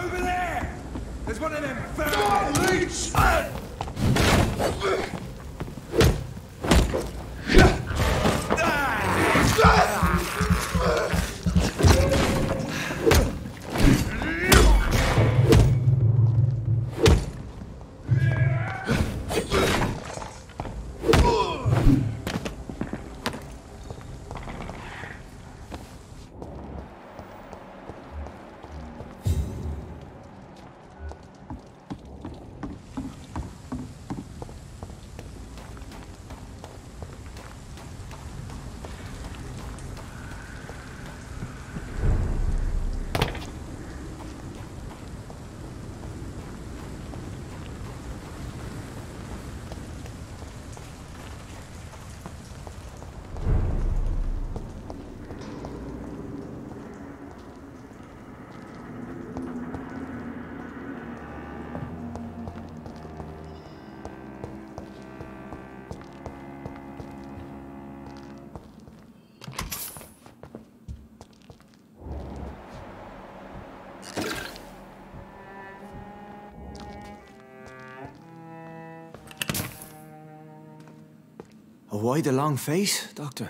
Over there! There's one of them vermin! Leech! Why the long face, Doctor?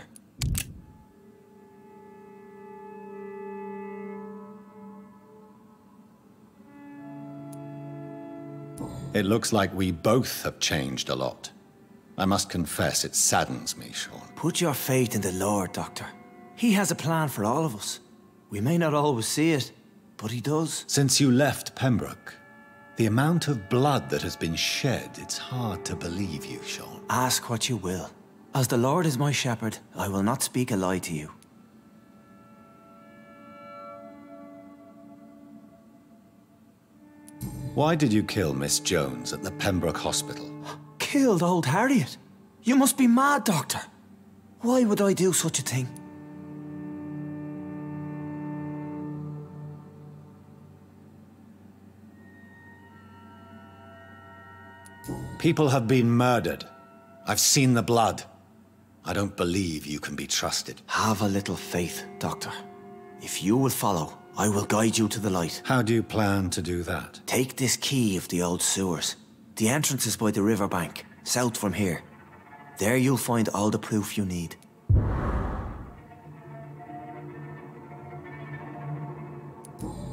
It looks like we both have changed a lot. I must confess, it saddens me, Sean. Put your faith in the Lord, Doctor. He has a plan for all of us. We may not always see it, but he does. Since you left Pembroke, the amount of blood that has been shed, it's hard to believe you, Sean. Ask what you will. As the Lord is my shepherd, I will not speak a lie to you. Why did you kill Miss Jones at the Pembroke Hospital? Killed old Harriet? You must be mad, Doctor. Why would I do such a thing? People have been murdered. I've seen the blood. I don't believe you can be trusted. Have a little faith, Doctor. If you will follow, I will guide you to the light. How do you plan to do that? Take this key of the old sewers. The entrance is by the riverbank, south from here. There you'll find all the proof you need.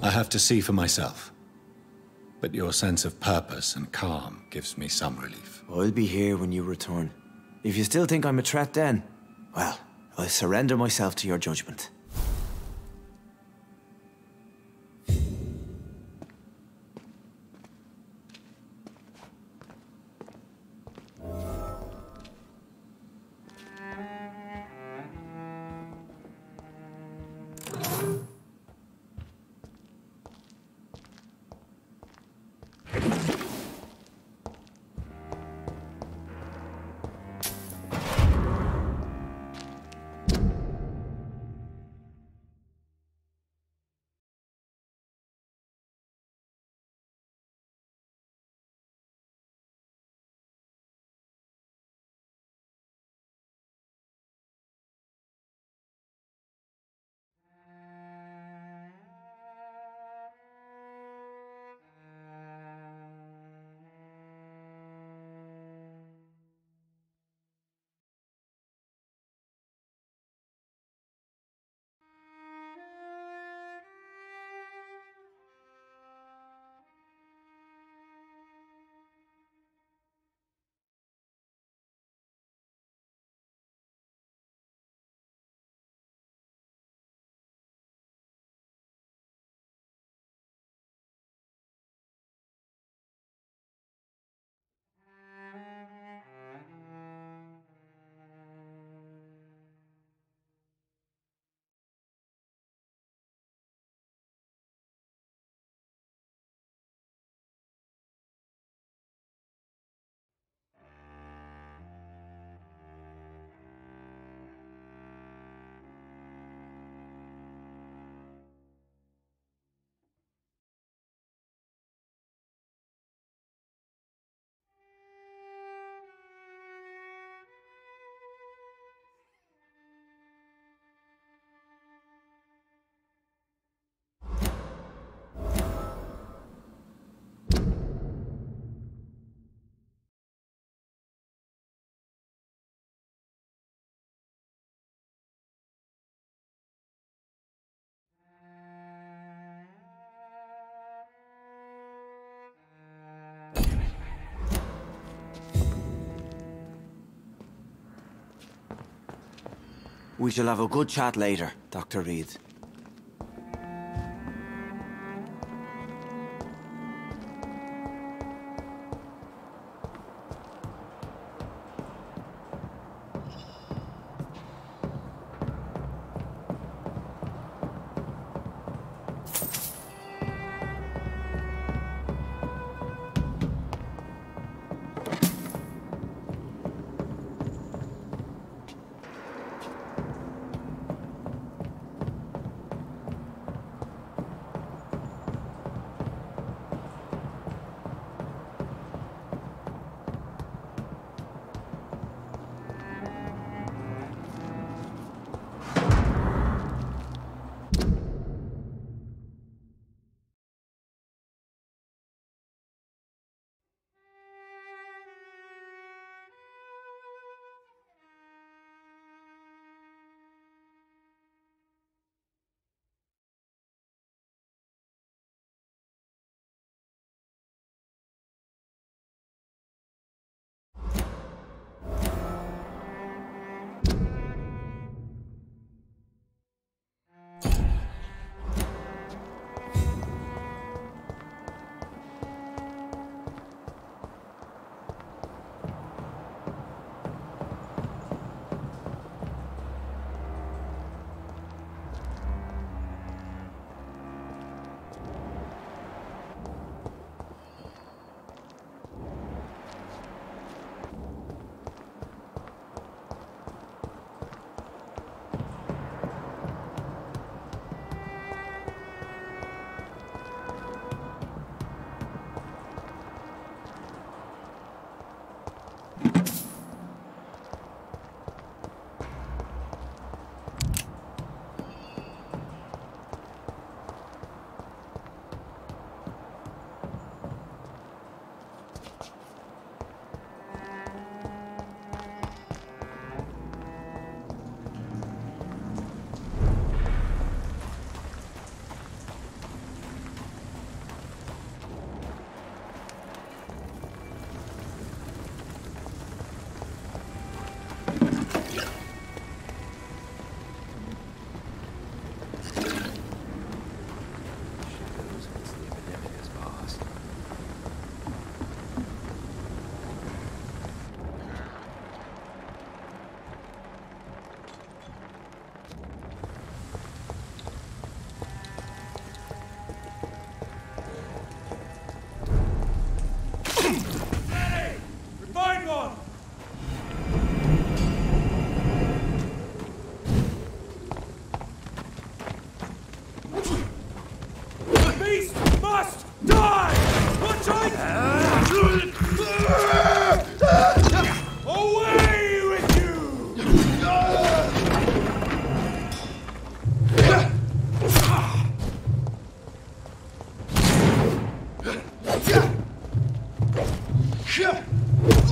I have to see for myself. But your sense of purpose and calm gives me some relief. I'll be here when you return. If you still think I'm a threat then, well, I'll surrender myself to your judgment. We shall have a good chat later, Dr. Reed.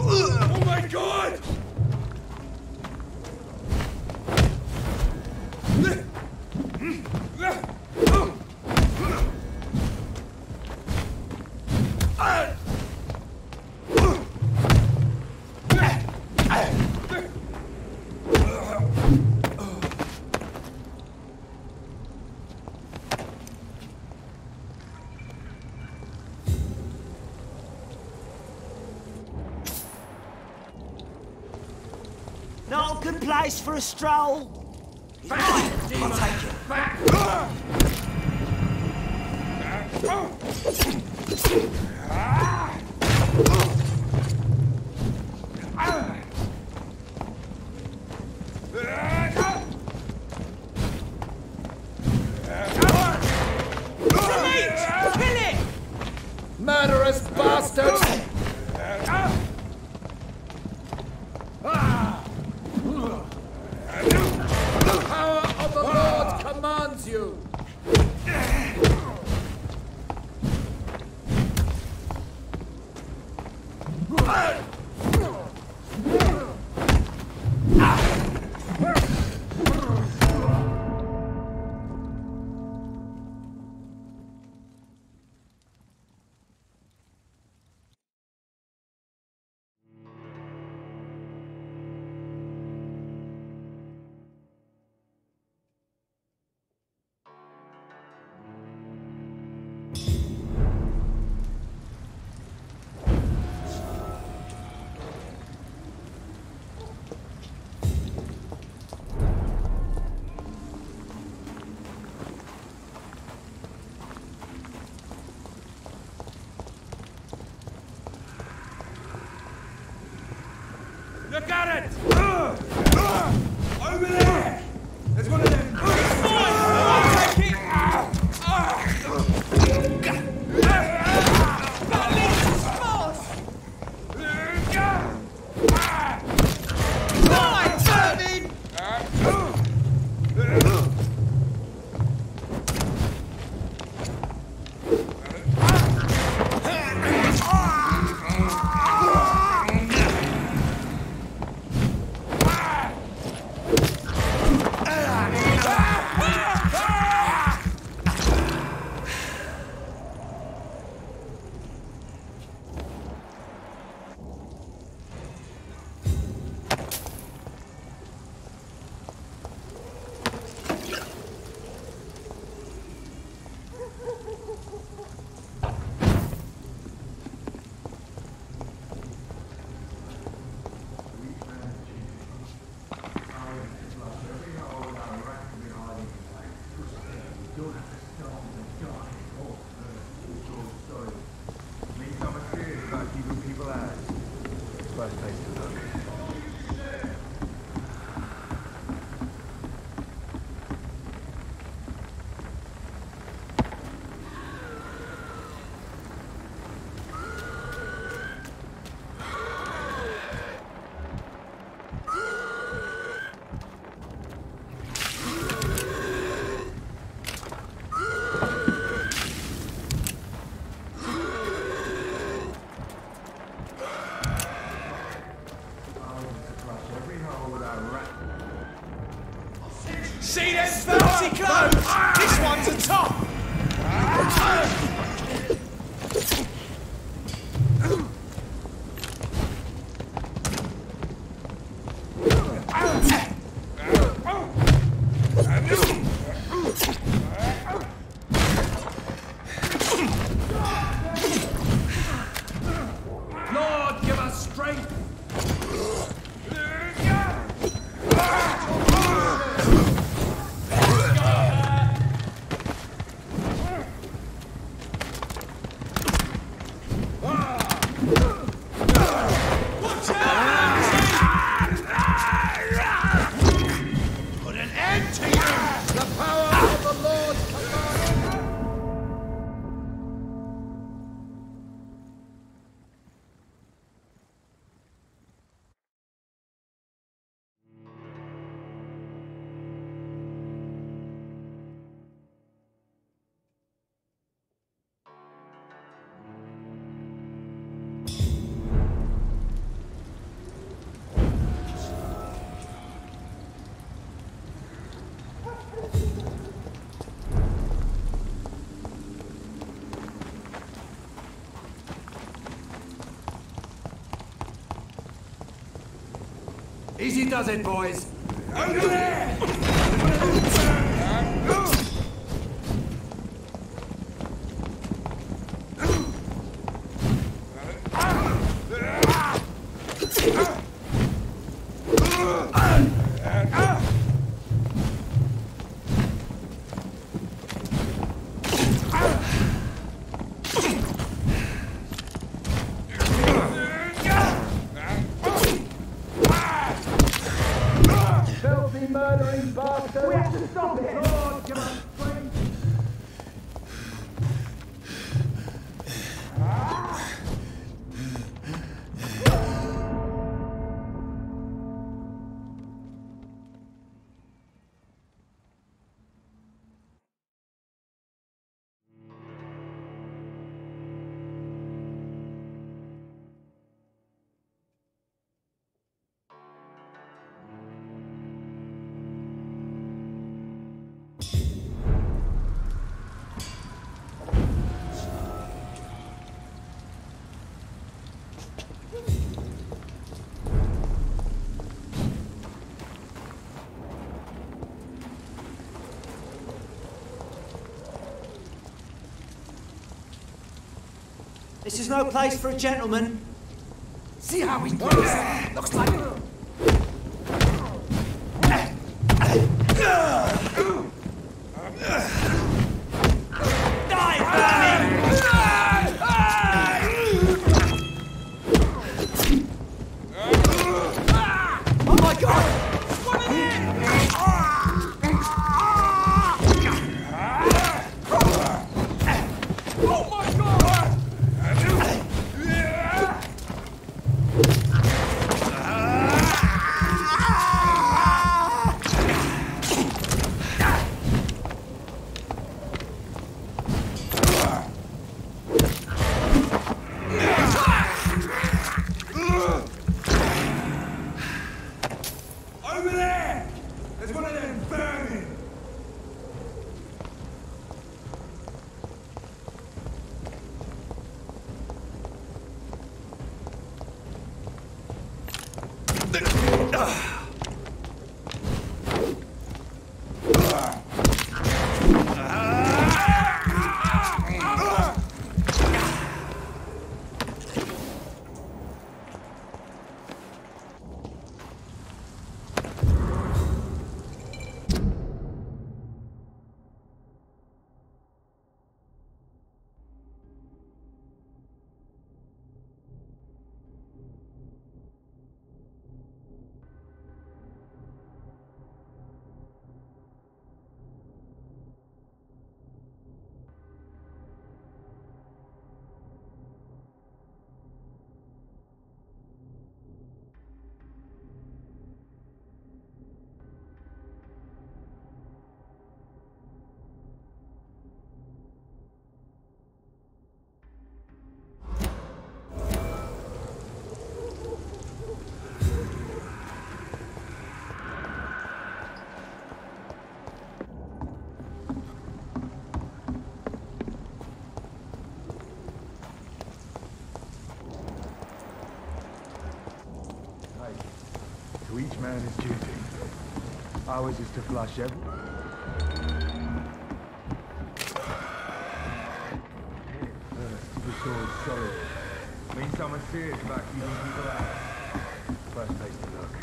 Oh my God! Not a good place for a stroll. Fine, I'll take it. Murderous bastards! The power of the Lord commands you! Look at it! Over there! There's one of them! See them fancy clothes? This one's a top! Lord, give us strength! Easy does it, boys. Over there! Murdering bastard! We have to stop it! Lord, give us strength! This is no place for a gentleman. See how he goes? Looks like it. Die, To each man his duty. Ours is to flush every... The sword's solid. Means someone's serious about keeping people out. First place to look.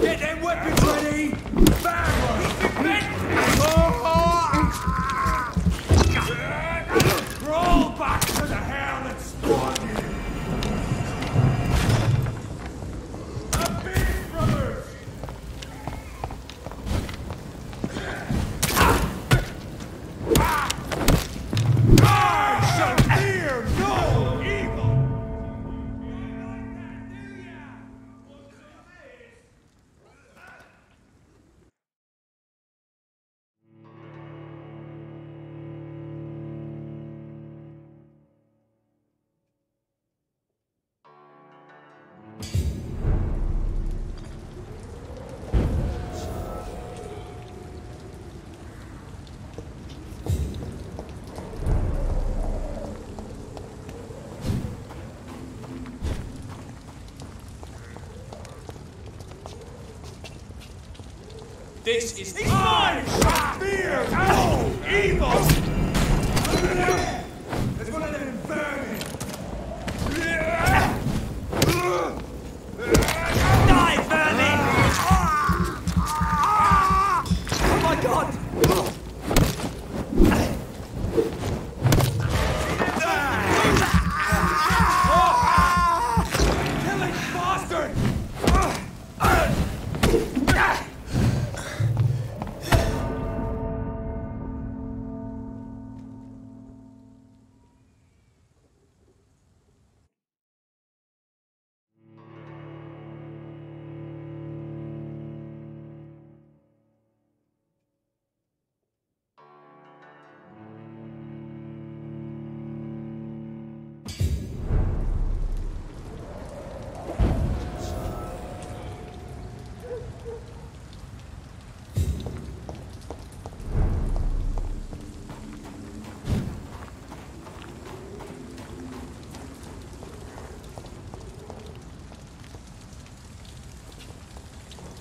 Get them weapons ready! Bang! Roll back to the hell that spawned you! A big brothers! I shall fear no evil! This is I shall fear no evil! There's one of them vermin! Die, vermin! Oh my god! Killing bastard!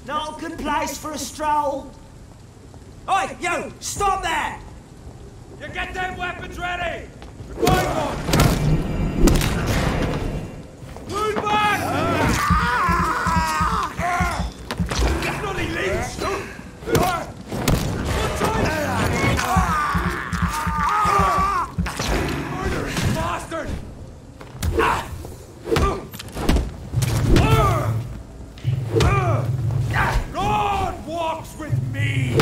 Not a good place for a stroll. Oi, you! Stop there! You get them weapons ready! We're going on! Move back! Bloody leech! Murdering bastard! God walks with me!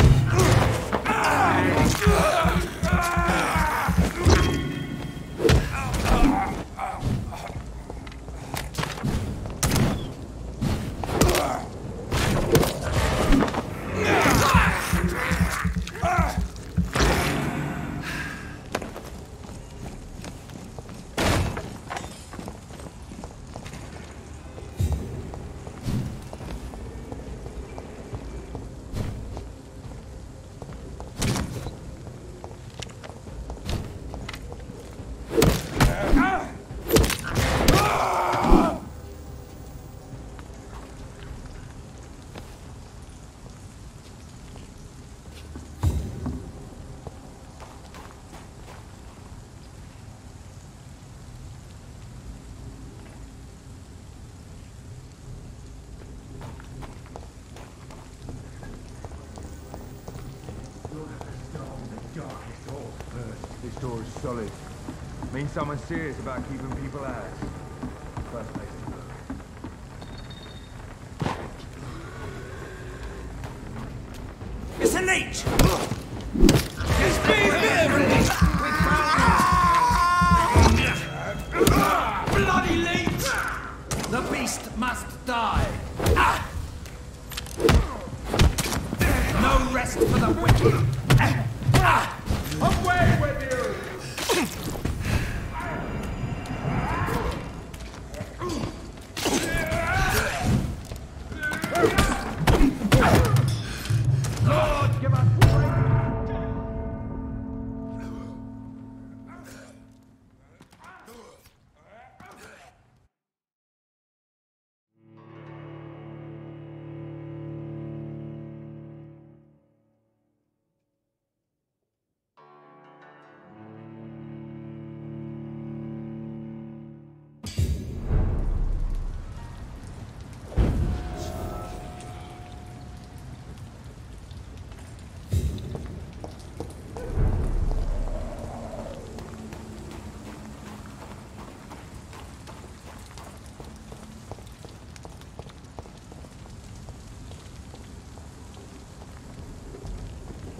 darkest holes first. This door is solid. Means someone's serious about keeping people out. First place to look. It's a leech! It's me, Beverly! Bloody leech! The beast must die. No rest for the wicked. Away with you! Lord, give us strength.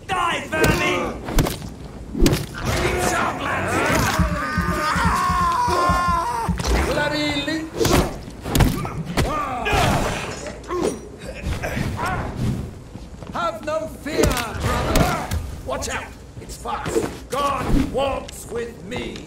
Die, vermin! Bloody leech! Have no fear, brother! Watch out! It's fast! God walks with me!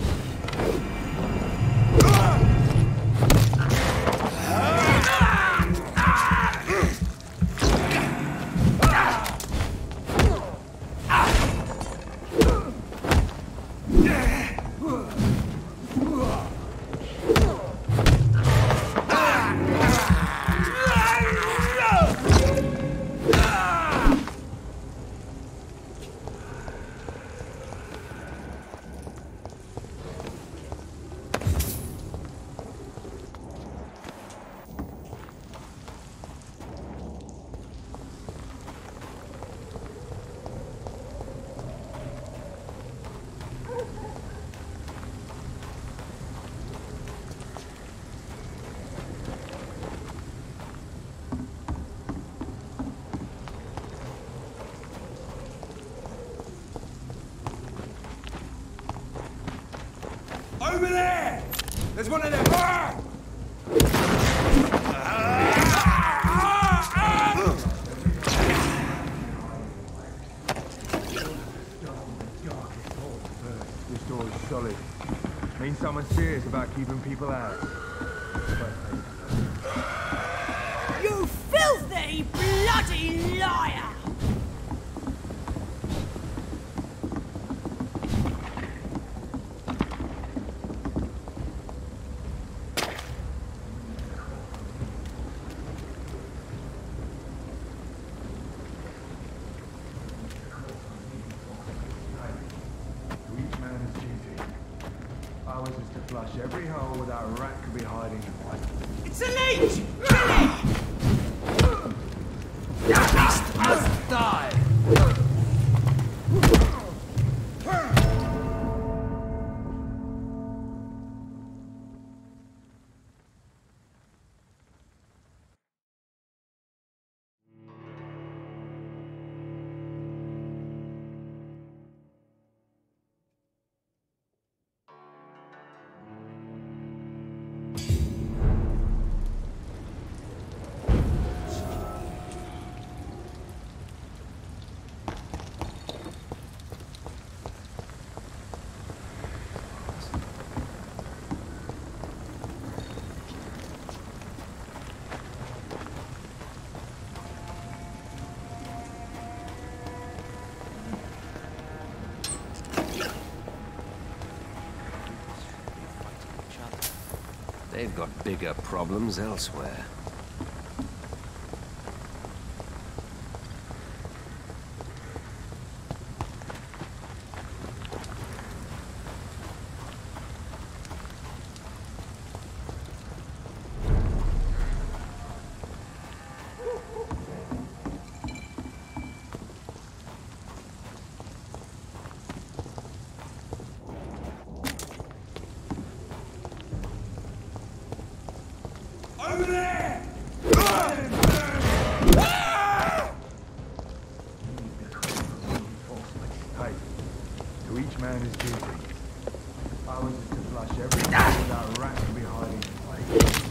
Over there! There's one of them! This door is solid. Means someone's serious about keeping people out. You filthy, bloody liar! Ours is to flush every hole without a rat could be hiding in one. It's a leech! The beast must die! They've got bigger problems elsewhere. each man his duty. Ours is to flush every day without rat to be hiding in places.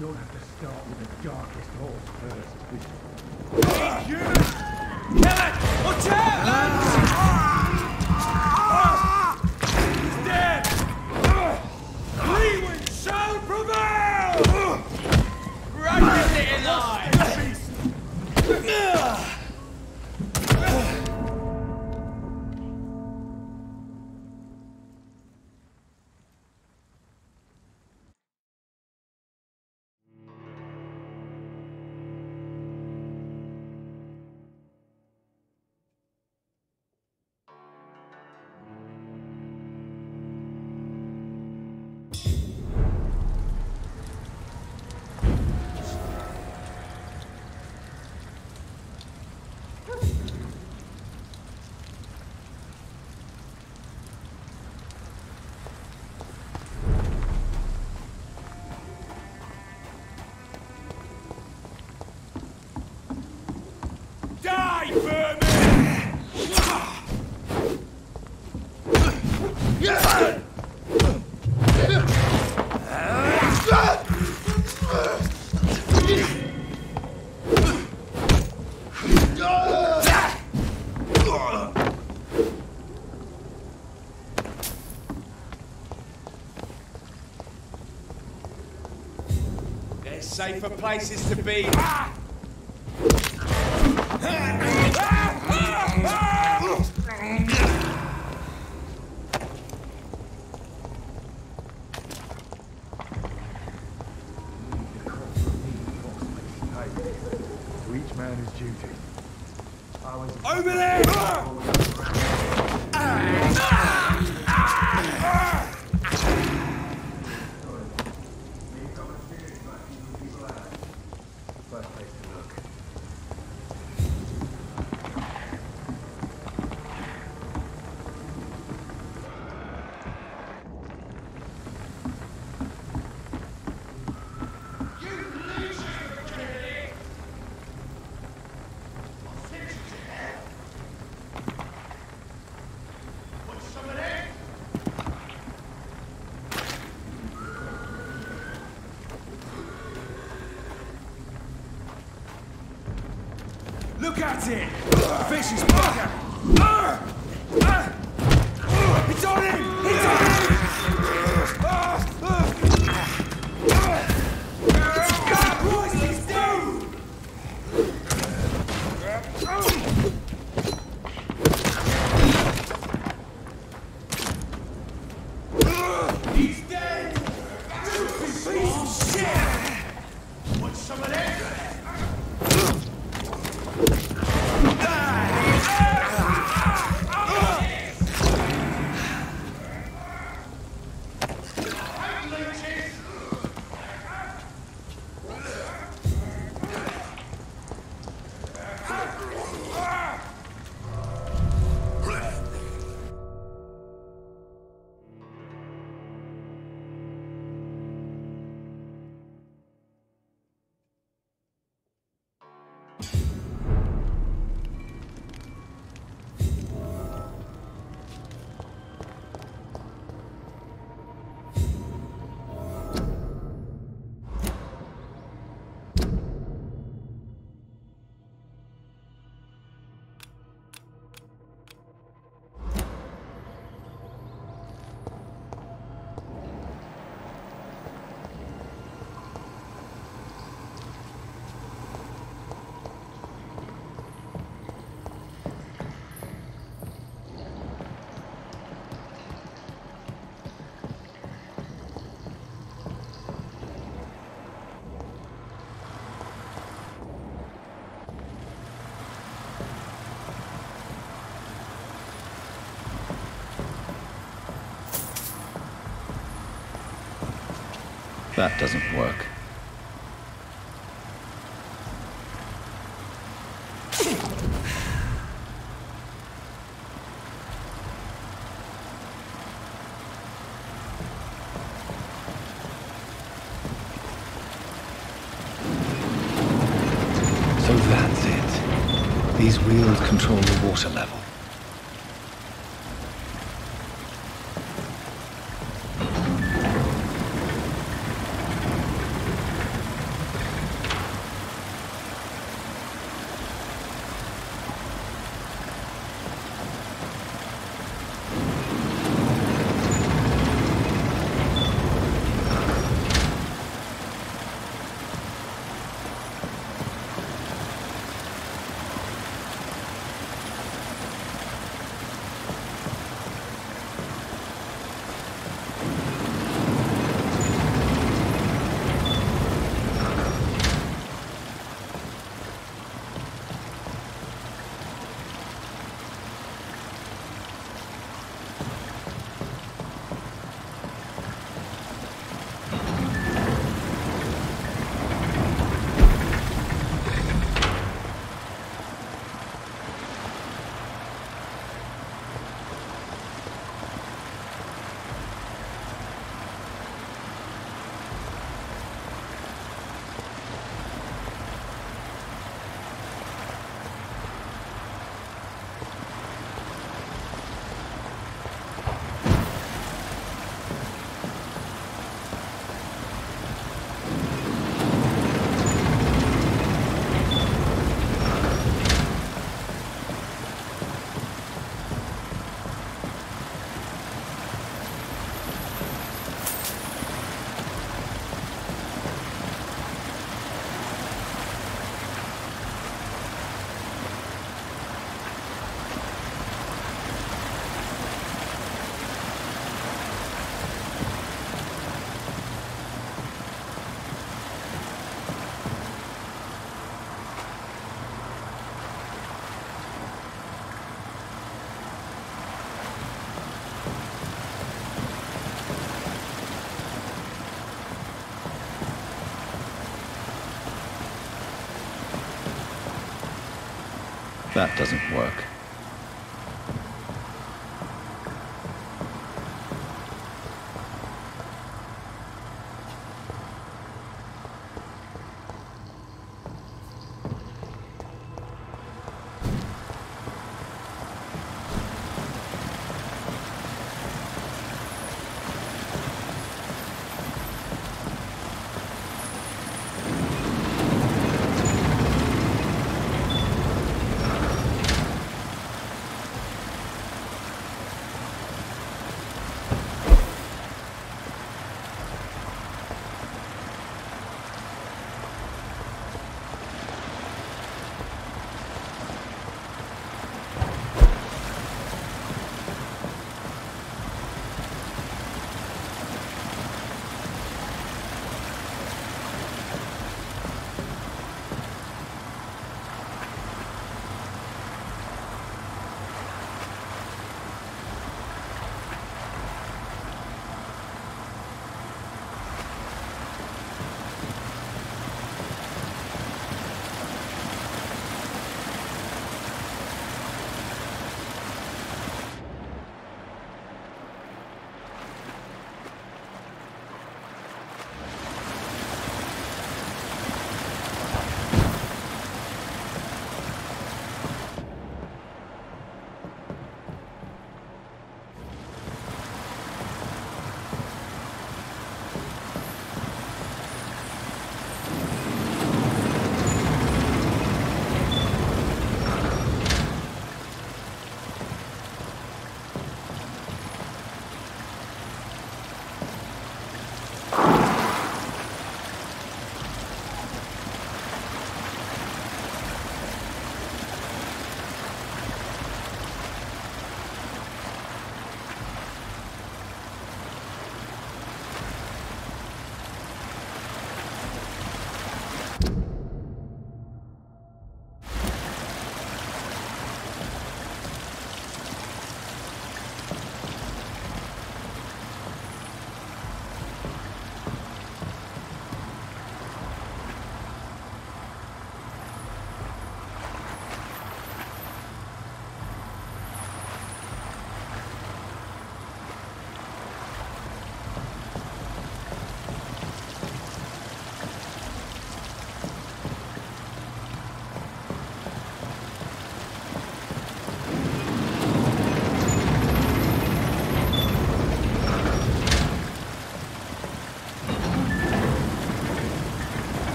Don't have to start with the darkest horse first. Kill it! Watch out! He's dead! Leeward shall prevail! Right in line! There's safer places to be. To each man his duty. Over there! First place to look. Look at it! Fish is bugger! It's on him! It's on him! Christ, he's down! He's dead! Piece of shit! Want some of that? That doesn't work. So that's it. These wheels control the water level. That doesn't work.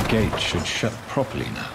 gate should shut properly now.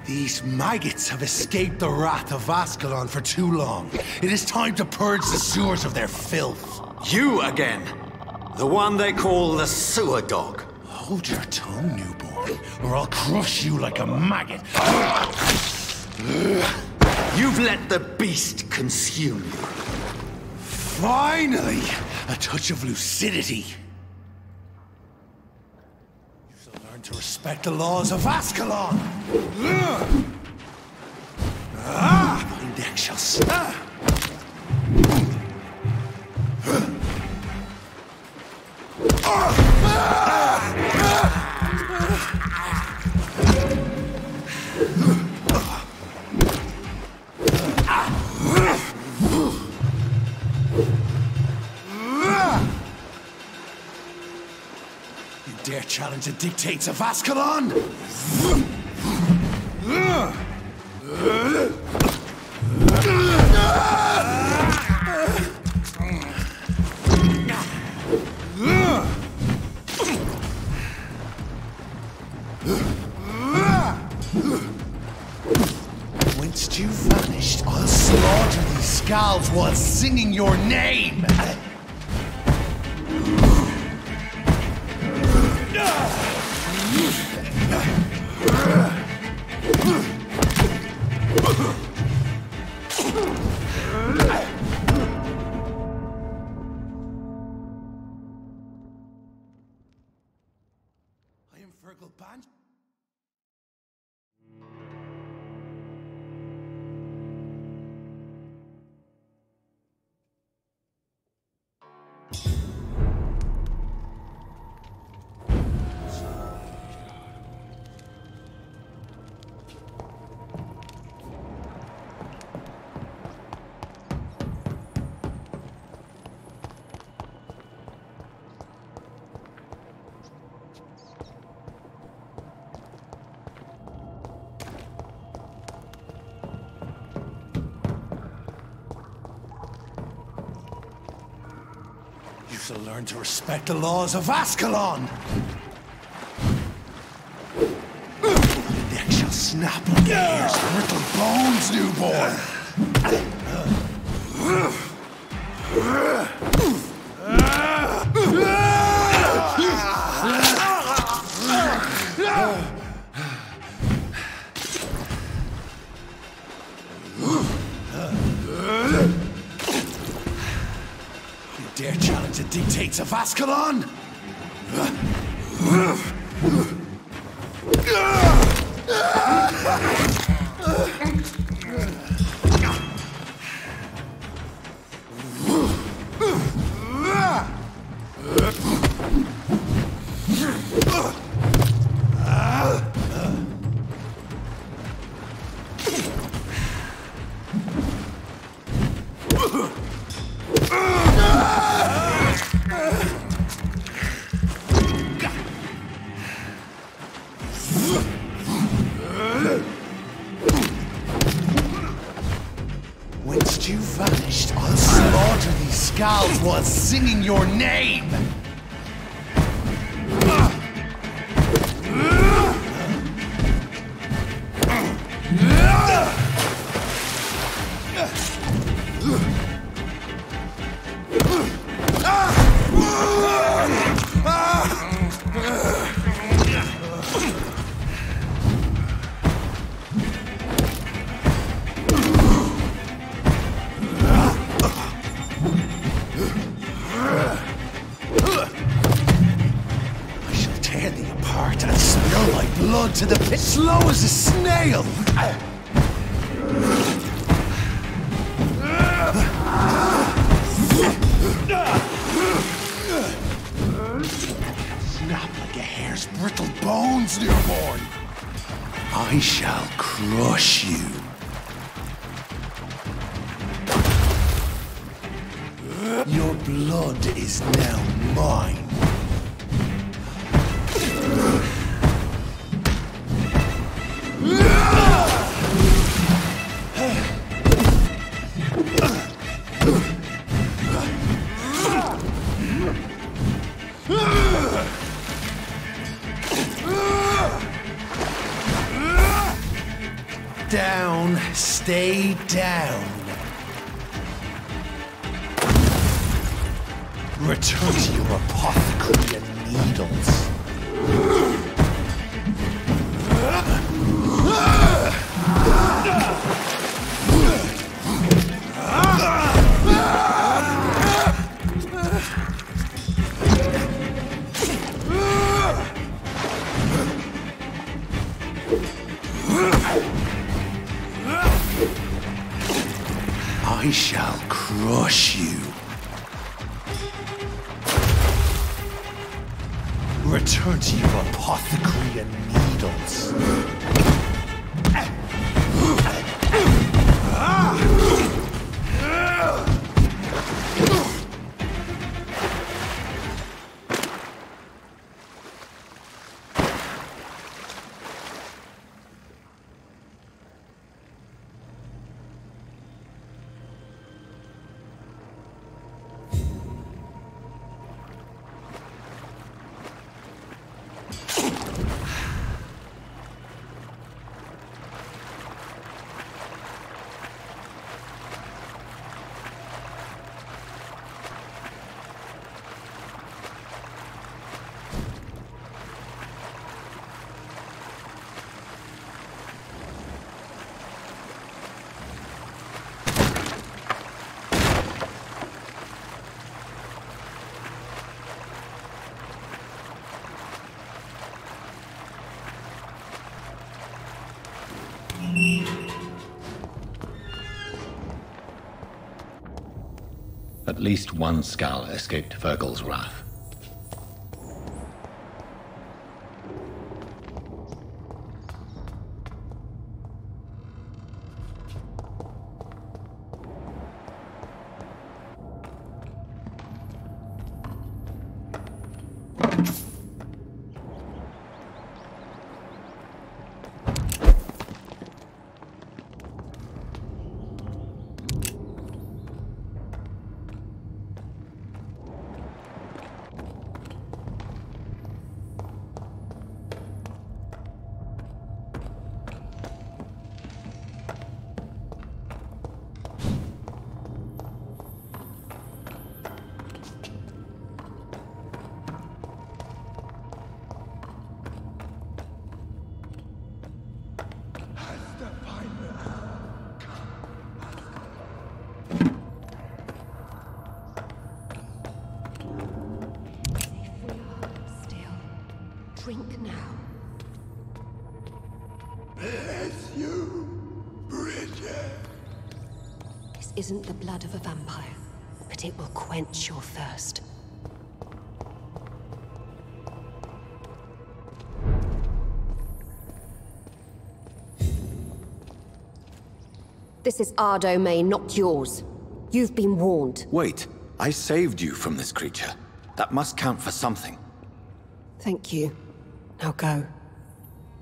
These maggots have escaped the wrath of Ascalon for too long. It is time to purge the sewers of their filth. You again! The one they call the sewer dog. Hold your tongue, newborn, or I'll crush you like a maggot. You've let the beast consume you. Finally! A touch of lucidity. You shall learn to respect the laws of Ascalon! My neck shall snap! You dare challenge the dictates of Ascalon? skulls while singing your name! I am Fergal Ban. You shall learn to respect the laws of Ascalon! Your neck shall snap like a hare's brittle bones, newborn! Dare challenge the dictates of Ascalon? Whence you vanished, I'll slaughter these skulls while singing your name! Blood to the pit, slow as a snail! Snap like a hare's brittle bones, newborn! I shall crush you. Your blood is now mine. Down, stay down. Return to your apothecary and needles. I shall crush you. Return to your apothecary and needles. At least one skull escaped Virgil's wrath. Drink now. Bless you, Bridget. This isn't the blood of a vampire, but it will quench your thirst. This is our domain, not yours. You've been warned. Wait, I saved you from this creature. That must count for something. Thank you. Now go.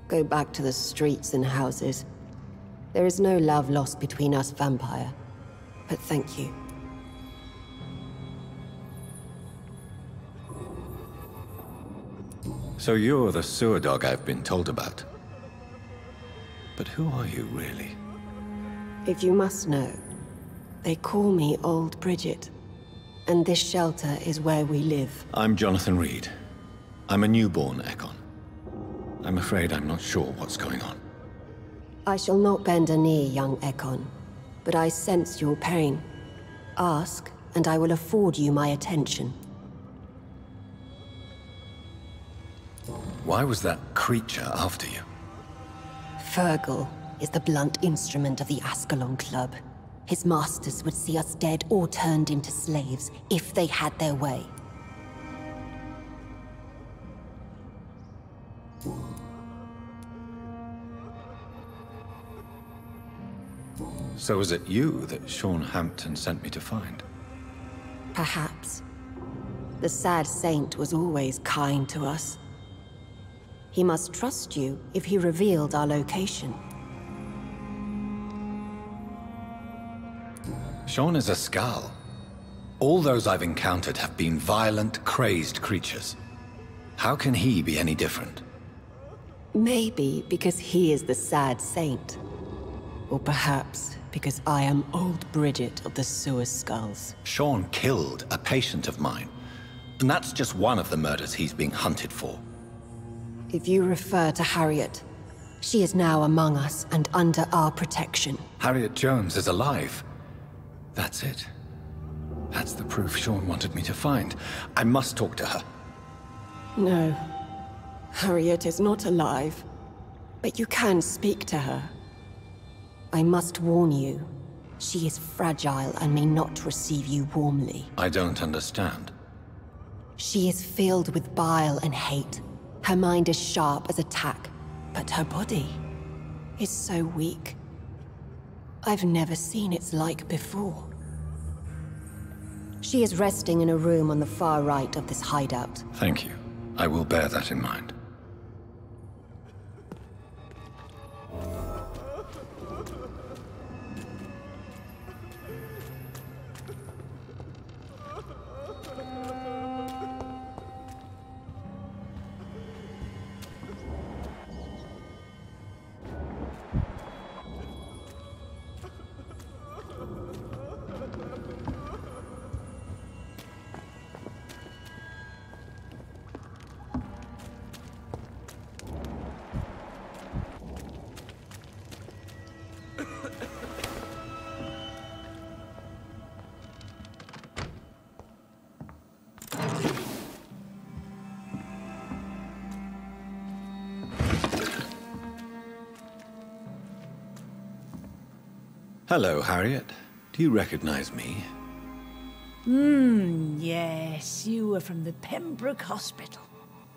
Go back to the streets and houses. There is no love lost between us, Vampire. But thank you. So you're the sewer dog I've been told about. But who are you, really? If you must know, they call me Old Bridget. And this shelter is where we live. I'm Jonathan Reed. I'm a newborn Ekon. I'm afraid I'm not sure what's going on. I shall not bend a knee, young Ekon, but I sense your pain. Ask, and I will afford you my attention. Why was that creature after you? Virgil is the blunt instrument of the Ascalon Club. His masters would see us dead or turned into slaves if they had their way. So was it you that Sean Hampton sent me to find? Perhaps. The sad saint was always kind to us. He must trust you if he revealed our location. Sean is a skull. All those I've encountered have been violent, crazed creatures. How can he be any different? Maybe because he is the sad saint. Or perhaps because I am Old Bridget of the Sewer Skulls. Sean killed a patient of mine. And that's just one of the murders he's being hunted for. If you refer to Harriet, she is now among us and under our protection. Harriet Jones is alive. That's it. That's the proof Sean wanted me to find. I must talk to her. No. Harriet is not alive. But you can speak to her. I must warn you. She is fragile and may not receive you warmly. I don't understand. She is filled with bile and hate. Her mind is sharp as a tack, but her body is so weak. I've never seen its like before. She is resting in a room on the far right of this hideout. Thank you. I will bear that in mind. Hello, Harriet. Do you recognize me? Yes, you were from the Pembroke Hospital.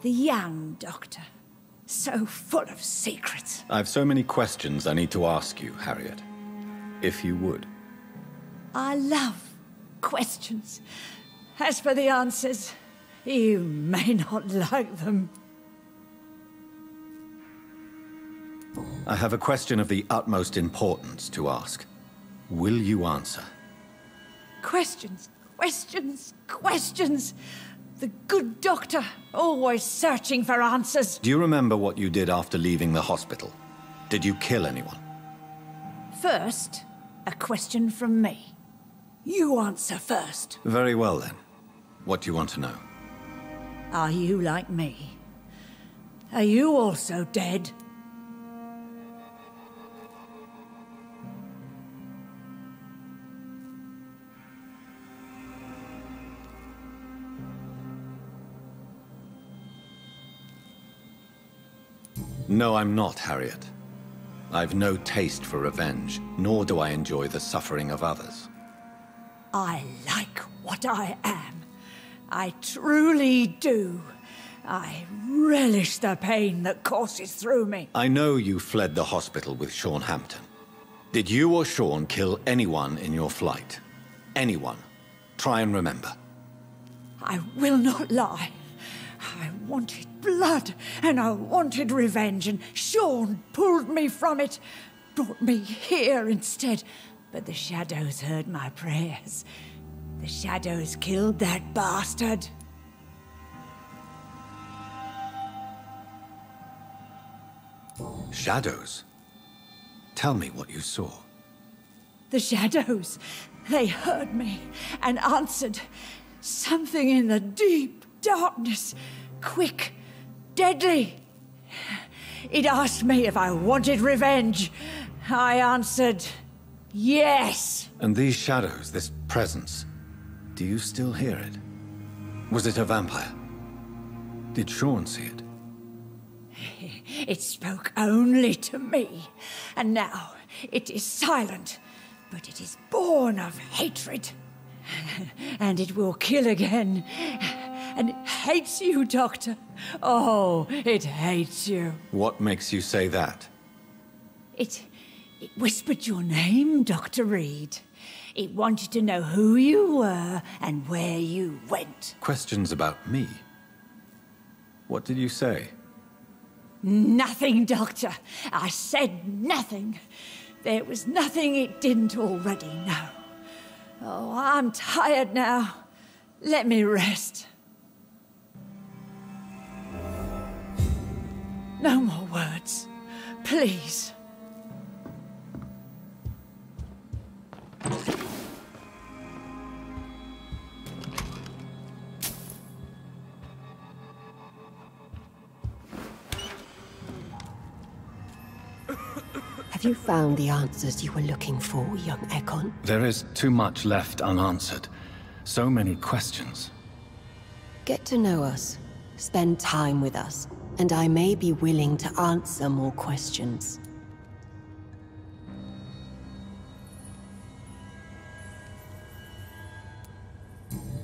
The young doctor. So full of secrets. I've so many questions I need to ask you, Harriet. If you would. I love questions. As for the answers, you may not like them. I have a question of the utmost importance to ask. Will you answer? Questions, questions, questions. The good doctor, always searching for answers. Do you remember what you did after leaving the hospital? Did you kill anyone? First, a question from me. You answer first. Very well then. What do you want to know? Are you like me? Are you also dead? No, I'm not, Harriet. I've no taste for revenge, nor do I enjoy the suffering of others. I like what I am. I truly do. I relish the pain that courses through me. I know you fled the hospital with Sean Hampton. Did you or Sean kill anyone in your flight? Anyone? Try and remember. I will not lie. I wanted blood, and I wanted revenge, and Sean pulled me from it, brought me here instead. But the shadows heard my prayers. The shadows killed that bastard. Shadows? Tell me what you saw. The shadows, they heard me and answered. Something in the deep darkness, quick, deadly. It asked me if I wanted revenge. I answered, yes. And these shadows, this presence, do you still hear it? Was it a vampire? Did Sean see it? It spoke only to me, and now it is silent, but it is born of hatred. And it will kill again. And it hates you, Doctor. Oh, it hates you. What makes you say that? It whispered your name, Dr. Reed. It wanted to know who you were and where you went. Questions about me? What did you say? Nothing, Doctor. I said nothing. There was nothing it didn't already know. Oh, I'm tired now. Let me rest. No more words. Please. Have you found the answers you were looking for, young Ekon? There is too much left unanswered. So many questions. Get to know us. Spend time with us. And I may be willing to answer more questions.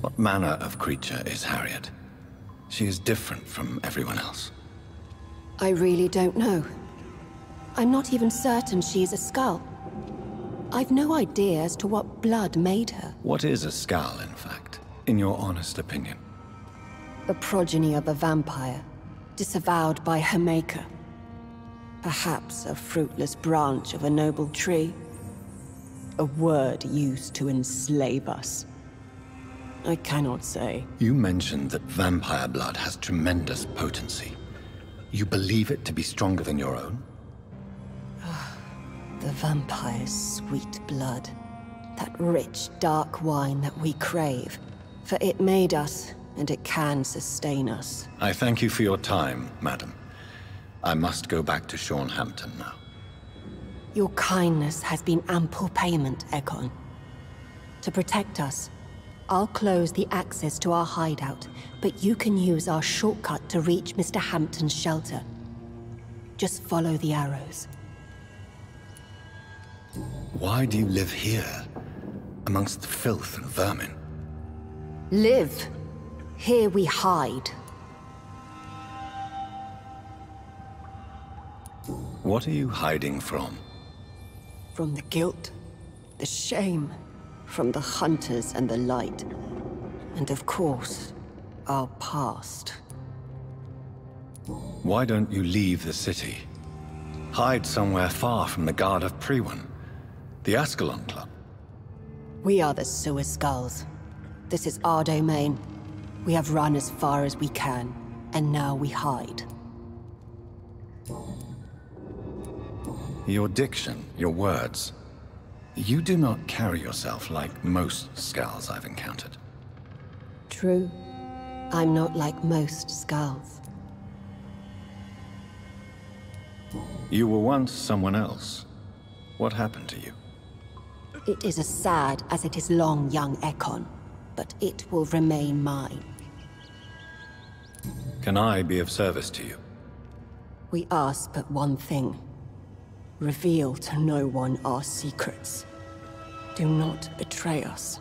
What manner of creature is Harriet? She is different from everyone else. I really don't know. I'm not even certain she's a skull. I've no idea as to what blood made her. What is a skull, in fact, in your honest opinion? A progeny of a vampire, disavowed by her maker. Perhaps a fruitless branch of a noble tree. A word used to enslave us. I cannot say. You mentioned that vampire blood has tremendous potency. You believe it to be stronger than your own? The vampire's sweet blood. That rich, dark wine that we crave. For it made us, and it can sustain us. I thank you for your time, madam. I must go back to Sean Hampton now. Your kindness has been ample payment, Ekon. To protect us, I'll close the access to our hideout, but you can use our shortcut to reach Mr. Hampton's shelter. Just follow the arrows. Why do you live here, amongst filth and vermin? Live. Here we hide. What are you hiding from? From the guilt, the shame, from the hunters and the light. And of course, our past. Why don't you leave the city? Hide somewhere far from the Guard of Priwen, the Ascalon Club. We are the Sewer Skulls. This is our domain. We have run as far as we can, and now we hide. Your diction, your words. You do not carry yourself like most Skulls I've encountered. True. I'm not like most Skulls. You were once someone else. What happened to you? It is as sad as it is long, young Ekon, but it will remain mine. Can I be of service to you? We ask but one thing. Reveal to no one our secrets. Do not betray us.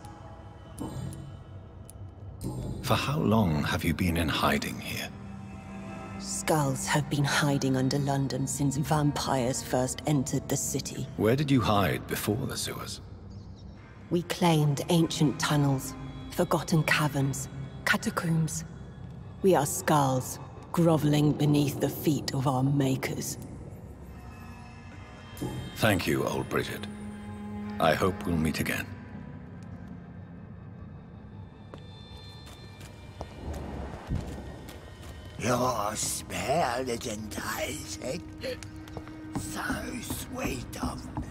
For how long have you been in hiding here? Skulls have been hiding under London since vampires first entered the city. Where did you hide before the sewers? We claimed ancient tunnels, forgotten caverns, catacombs. We are skulls, groveling beneath the feet of our makers. Thank you, old Bridget. I hope we'll meet again. Your smell is enticing. So sweet of blood.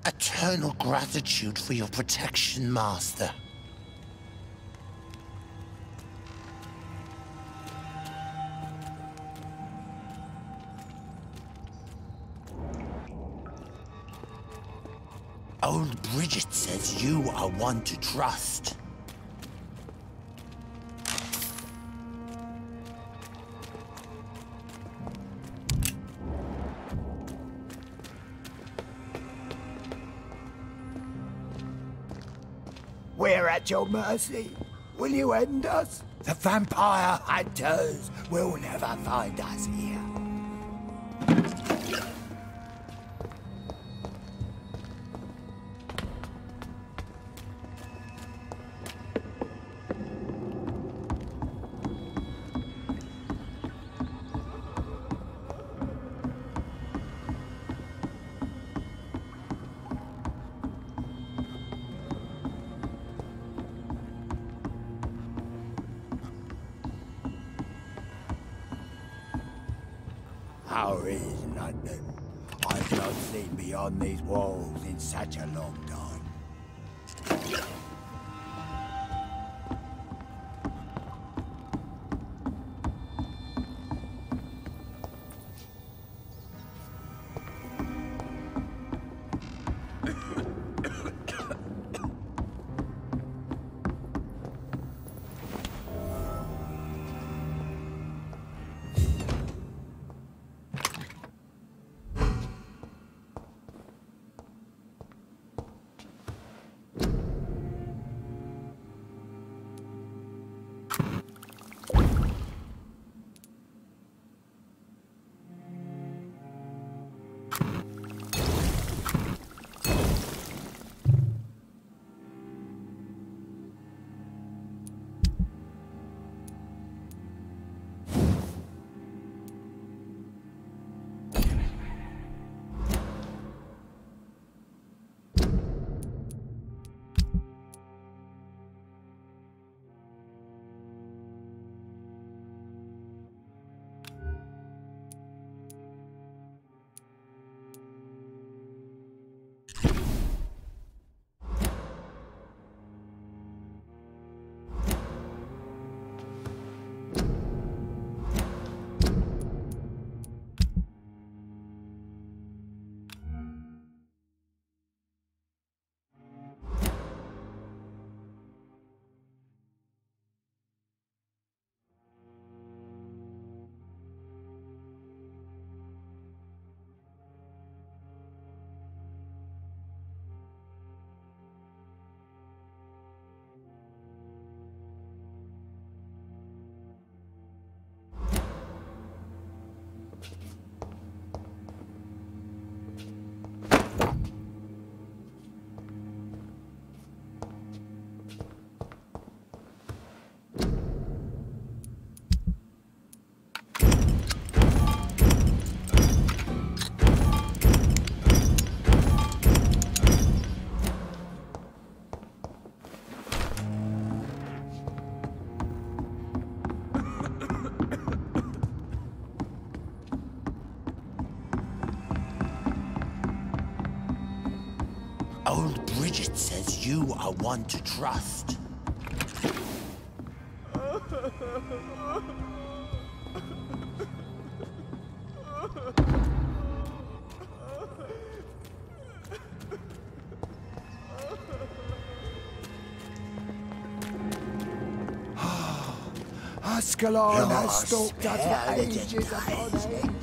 Eternal gratitude for your protection, Master. Old Bridget says you are one to trust. We're at your mercy. Will you end us? The vampire hunters will never find us here. How is London? I've not seen beyond these walls in such a long time. Bridget says you are one to trust. Ascalon has stalked us for ages upon ages.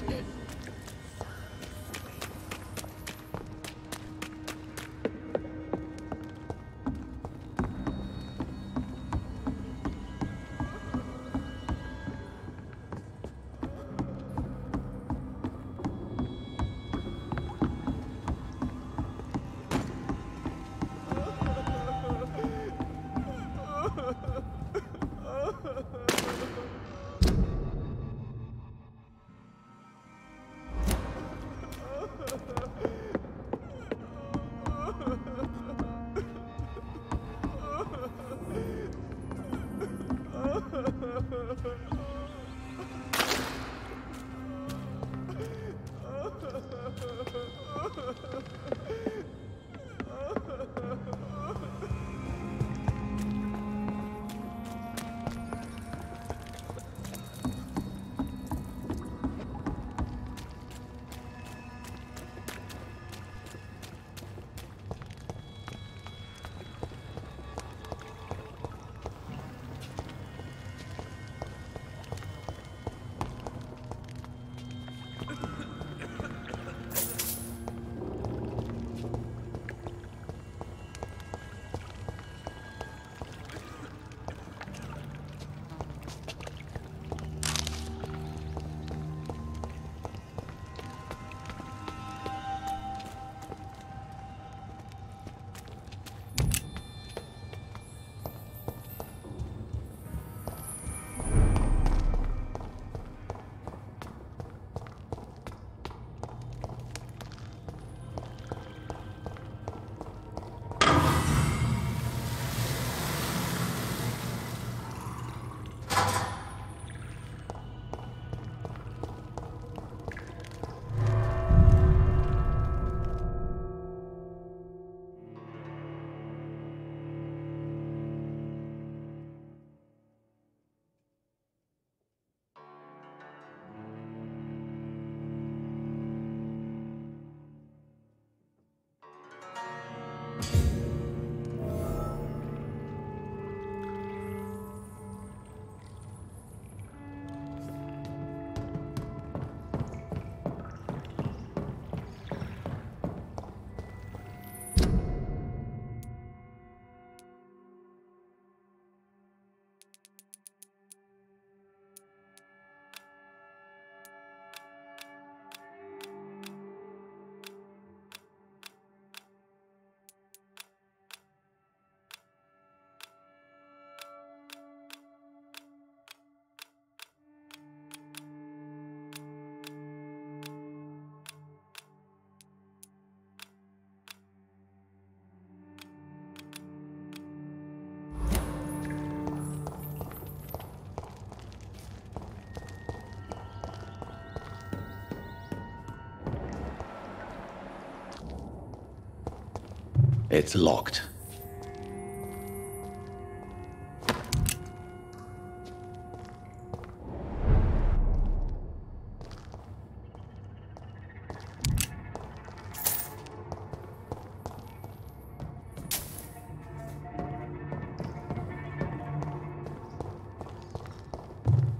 It's locked.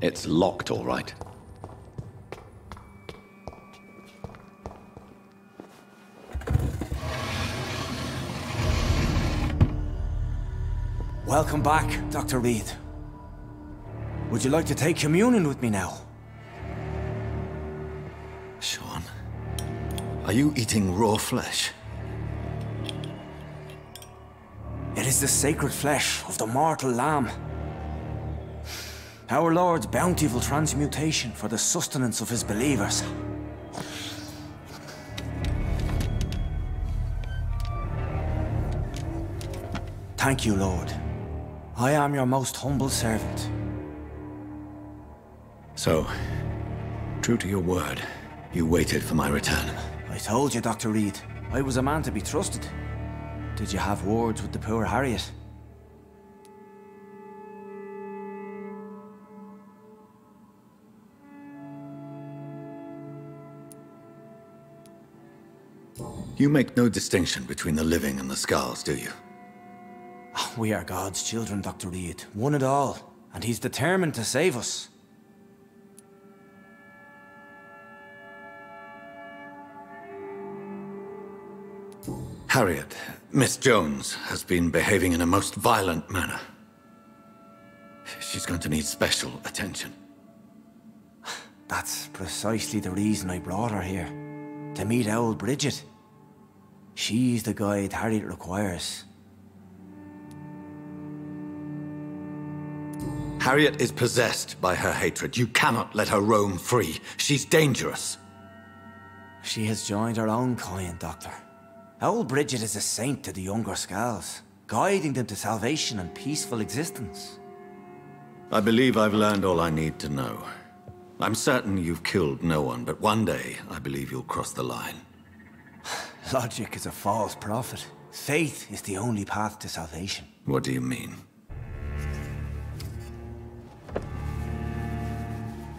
It's locked, all right. Welcome back, Dr. Reed. Would you like to take communion with me now? Sean, are you eating raw flesh? It is the sacred flesh of the mortal lamb. Our Lord's bountiful transmutation for the sustenance of his believers. Thank you, Lord. I am your most humble servant. So, true to your word, you waited for my return. I told you, Dr. Reed, I was a man to be trusted. Did you have words with the poor Harriet? You make no distinction between the living and the Skulls, do you? We are God's children, Dr. Reed. One and all. And he's determined to save us. Harriet, Miss Jones, has been behaving in a most violent manner. She's going to need special attention. That's precisely the reason I brought her here. To meet old Bridget. She's the guide Harriet requires. Harriet is possessed by her hatred. You cannot let her roam free. She's dangerous. She has joined her own kind, Doctor. Old Bridget is a saint to the younger Skulls, guiding them to salvation and peaceful existence. I believe I've learned all I need to know. I'm certain you've killed no one, but one day I believe you'll cross the line. Logic is a false prophet. Faith is the only path to salvation. What do you mean?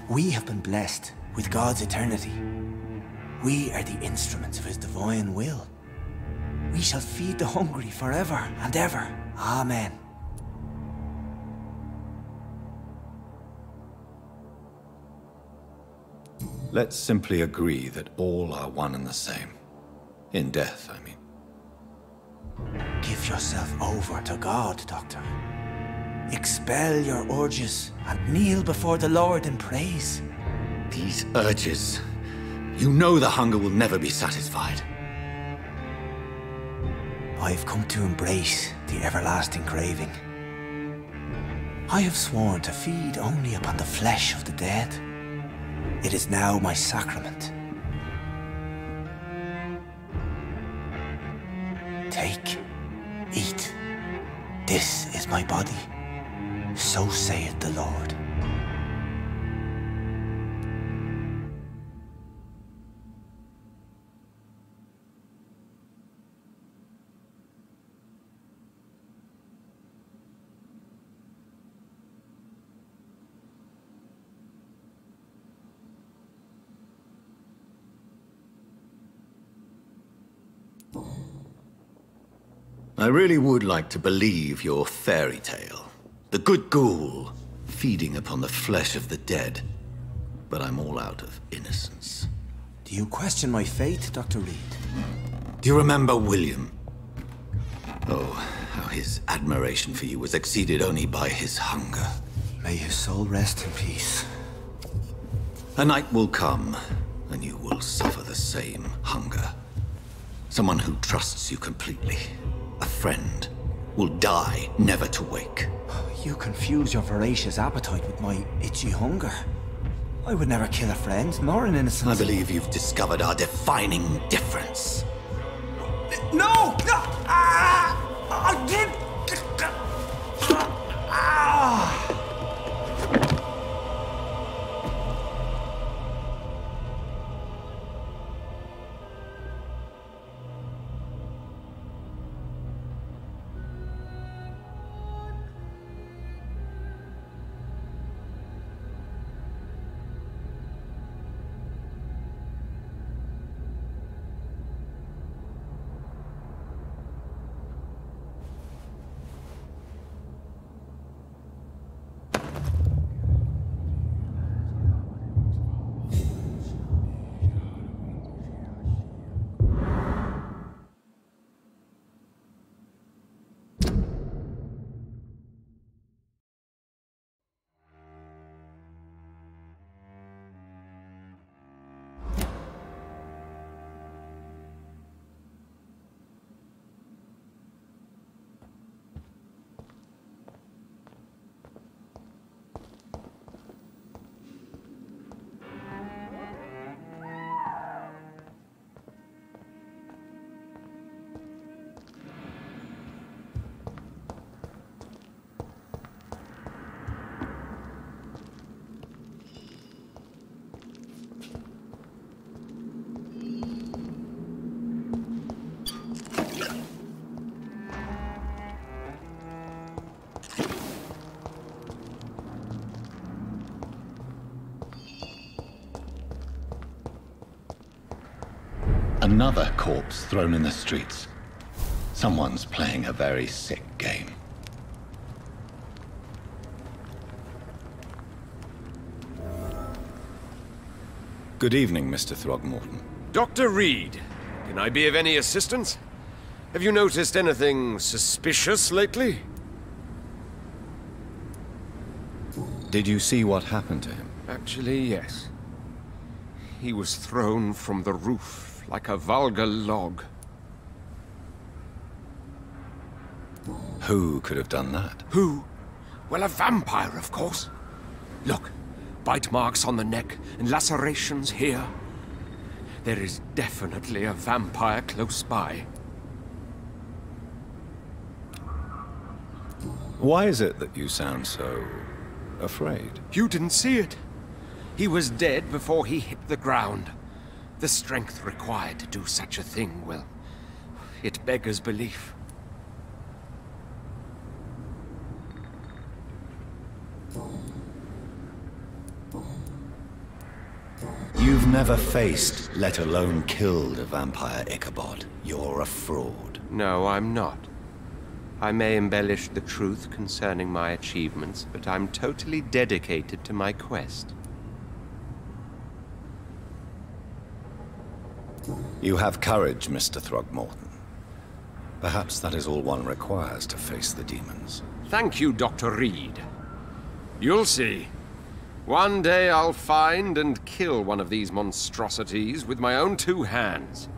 We have been blessed with God's eternity. We are the instruments of His divine will. We shall feed the hungry forever and ever. Amen. Let's simply agree that all are one and the same. In death, I mean. Give yourself over to God, Doctor. Expel your urges and kneel before the Lord in praise. These urges. You know the hunger will never be satisfied. I've come to embrace the everlasting craving. I have sworn to feed only upon the flesh of the dead. It is now my sacrament. Take, eat. This is my body. So saith the Lord. I really would like to believe your fairy tale. The good ghoul feeding upon the flesh of the dead. But I'm all out of innocence. Do you question my faith, Dr. Reed? Do you remember William? Oh, how his admiration for you was exceeded only by his hunger. May his soul rest in peace. A night will come, and you will suffer the same hunger. Someone who trusts you completely. A friend will die, never to wake. You confuse your voracious appetite with my itchy hunger. I would never kill a friend, nor an innocent. I believe you've discovered our defining difference. No! No! I didn't... Another corpse thrown in the streets. Someone's playing a very sick game. Good evening, Mr. Throgmorton. Dr. Reed, can I be of any assistance? Have you noticed anything suspicious lately? Did you see what happened to him? Actually, yes. He was thrown from the roof like a vulgar log. Who could have done that? Who? Well, a vampire, of course. Look, bite marks on the neck and lacerations here. There is definitely a vampire close by. Why is it that you sound so afraid? You didn't see it. He was dead before he hit the ground. The strength required to do such a thing, well, it beggars belief. You've never faced, let alone killed, a vampire, Ichabod. You're a fraud. No, I'm not. I may embellish the truth concerning my achievements, but I'm totally dedicated to my quest. You have courage, Mr. Throgmorton. Perhaps that is all one requires to face the demons. Thank you, Dr. Reed. You'll see. One day I'll find and kill one of these monstrosities with my own 2 hands.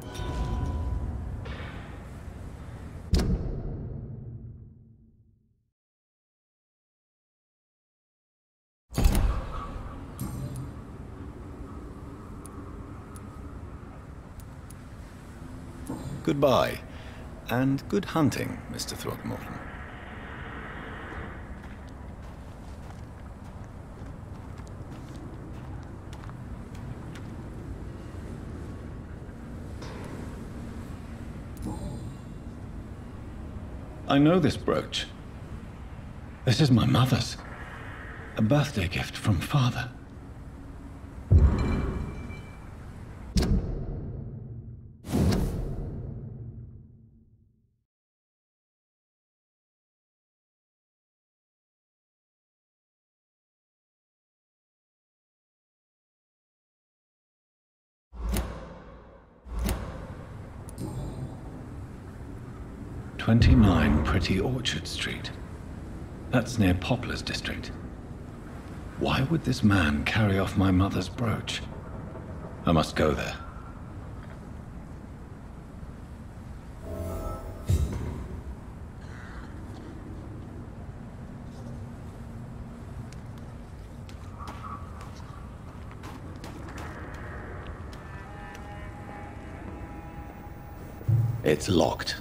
Goodbye, and good hunting, Mr. Throgmorton. I know this brooch. This is my mother's. A birthday gift from father. "29 Pretty Orchard Street. That's near Poplar's district. Why would this man carry off my mother's brooch? I must go there. It's locked.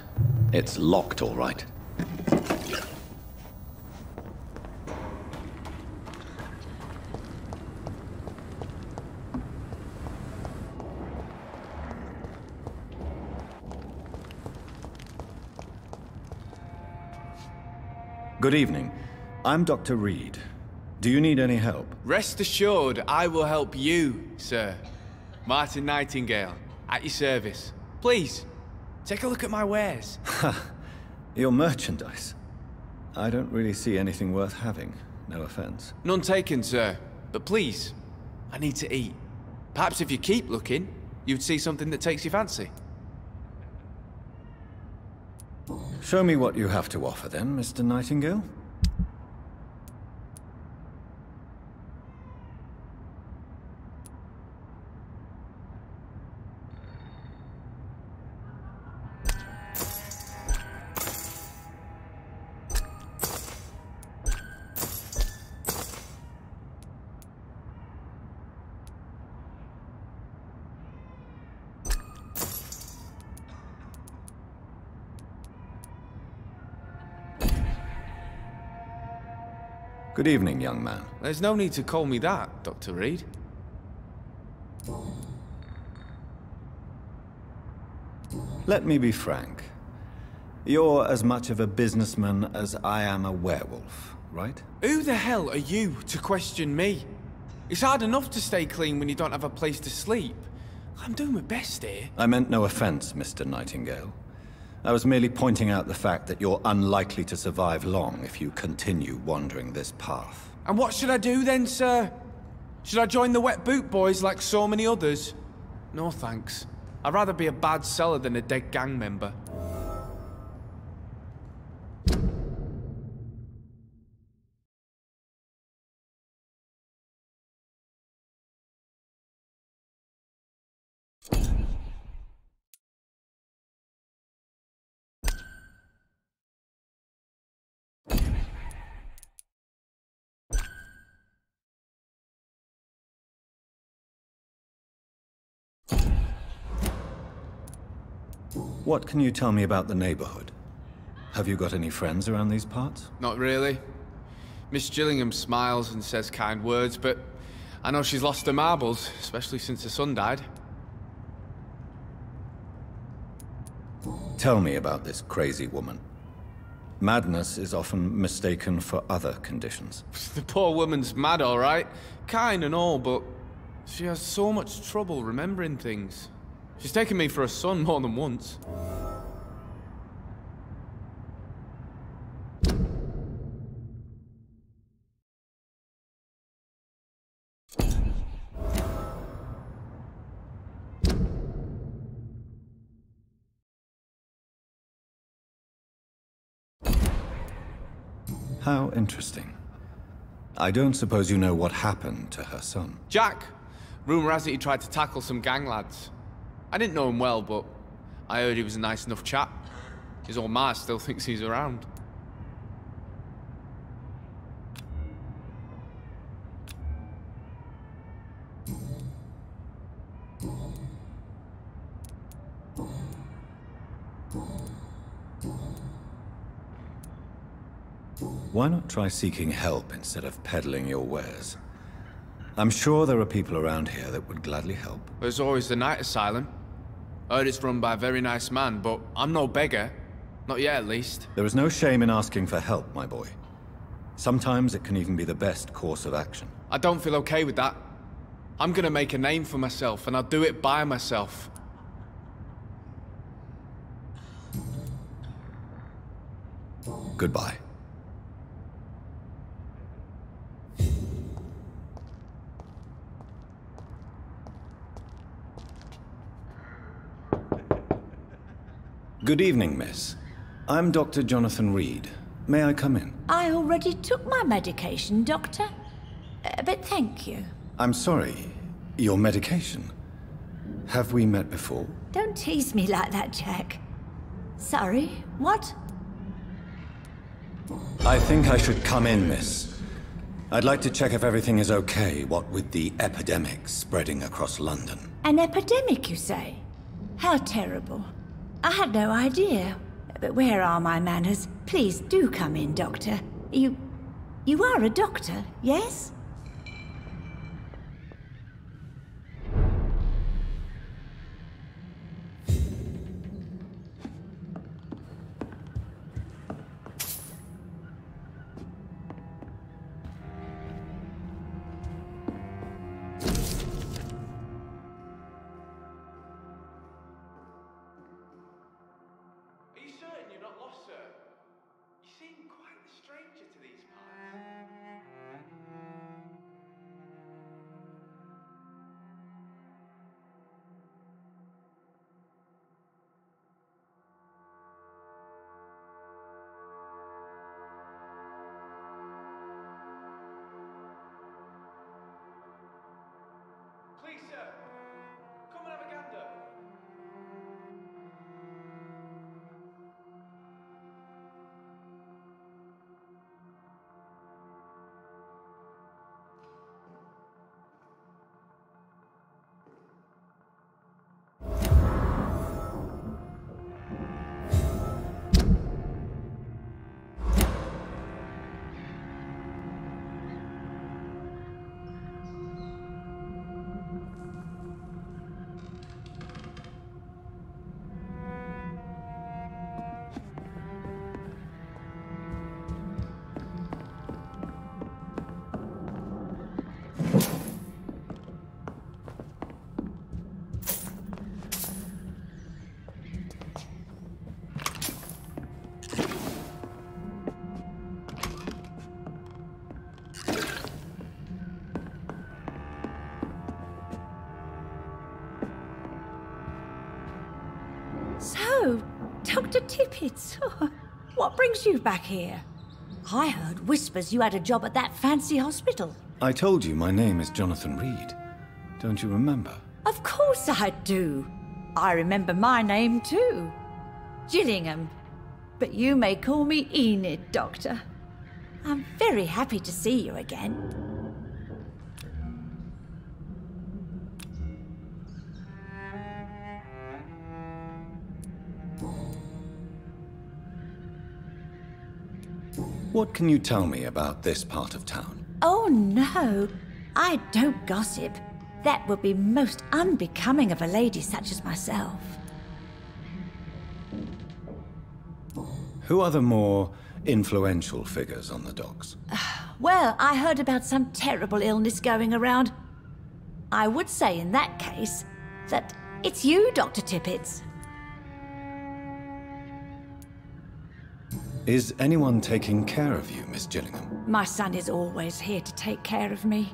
It's locked, all right. Good evening. I'm Dr. Reed. Do you need any help? Rest assured, I will help you, sir. Martin Nightingale, at your service. Please, take a look at my wares. Ha! Your merchandise. I don't really see anything worth having. No offense. None taken, sir. But please, I need to eat. Perhaps if you keep looking, you'd see something that takes your fancy. Show me what you have to offer then, Mr. Nightingale. Good evening, young man. There's no need to call me that, Dr. Reed. Let me be frank. You're as much of a businessman as I am a werewolf, right? Who the hell are you to question me? It's hard enough to stay clean when you don't have a place to sleep. I'm doing my best here. I meant no offense, Mr. Nightingale. I was merely pointing out the fact that you're unlikely to survive long if you continue wandering this path. And what should I do then, sir? Should I join the Wet Boot Boys like so many others? No thanks. I'd rather be a bad seller than a dead gang member. What can you tell me about the neighborhood? Have you got any friends around these parts? Not really. Miss Gillingham smiles and says kind words, but I know she's lost her marbles, especially since her son died. Tell me about this crazy woman. Madness is often mistaken for other conditions. The poor woman's mad, all right. Kind and all, but she has so much trouble remembering things. She's taken me for a son more than once. How interesting. I don't suppose you know what happened to her son. Jack! Rumour has it he tried to tackle some gang lads. I didn't know him well, but I heard he was a nice enough chap. His old ma still thinks he's around. Why not try seeking help instead of peddling your wares? I'm sure there are people around here that would gladly help. There's always the night asylum. I heard it's run by a very nice man, but I'm no beggar. Not yet, at least. There is no shame in asking for help, my boy. Sometimes it can even be the best course of action. I don't feel okay with that. I'm gonna make a name for myself, and I'll do it by myself. Goodbye. Good evening, miss. I'm Dr. Jonathan Reed. May I come in? I already took my medication, Doctor. But thank you. I'm sorry. Your medication? Have we met before? Don't tease me like that, Jack. Sorry, what? I think I should come in, miss. I'd like to check if everything is okay, what with the epidemic spreading across London. An epidemic, you say? How terrible. I had no idea. But where are my manners? Please do come in, Doctor. You are a doctor, yes? Dr. Tippets. What brings you back here? I heard whispers you had a job at that fancy hospital. I told you my name is Jonathan Reed. Don't you remember? Of course I do. I remember my name too. Gillingham. But you may call me Enid, Doctor. I'm very happy to see you again. What can you tell me about this part of town? Oh no, I don't gossip. That would be most unbecoming of a lady such as myself. Who are the more influential figures on the docks? Well, I heard about some terrible illness going around. I would say in that case that it's you, Dr. Tippets. Is anyone taking care of you, Miss Gillingham? My son is always here to take care of me.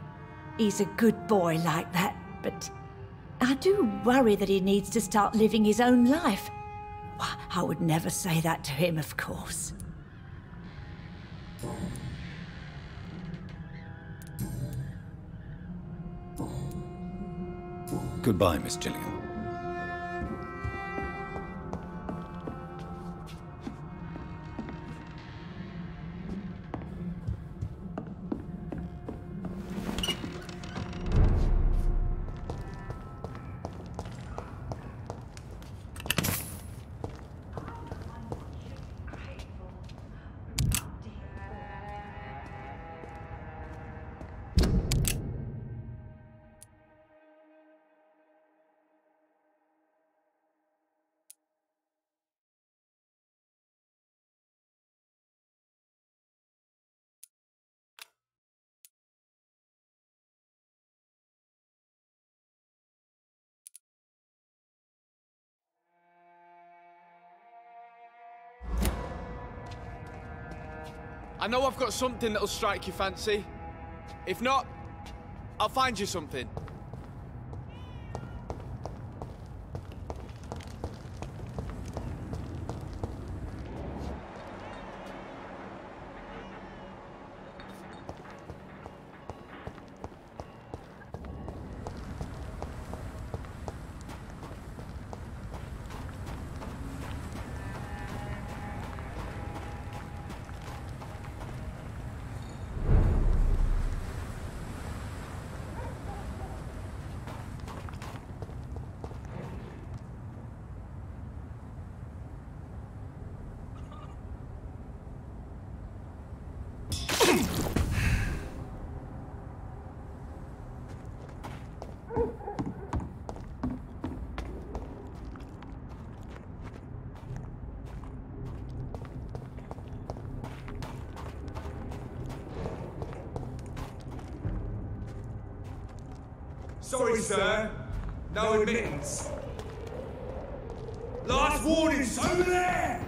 He's a good boy like that, but I do worry that he needs to start living his own life. I would never say that to him, of course. Goodbye, Miss Gillingham. I know I've got something that'll strike your fancy. If not, I'll find you something. Sorry, sir. No admittance. Last warning's over there!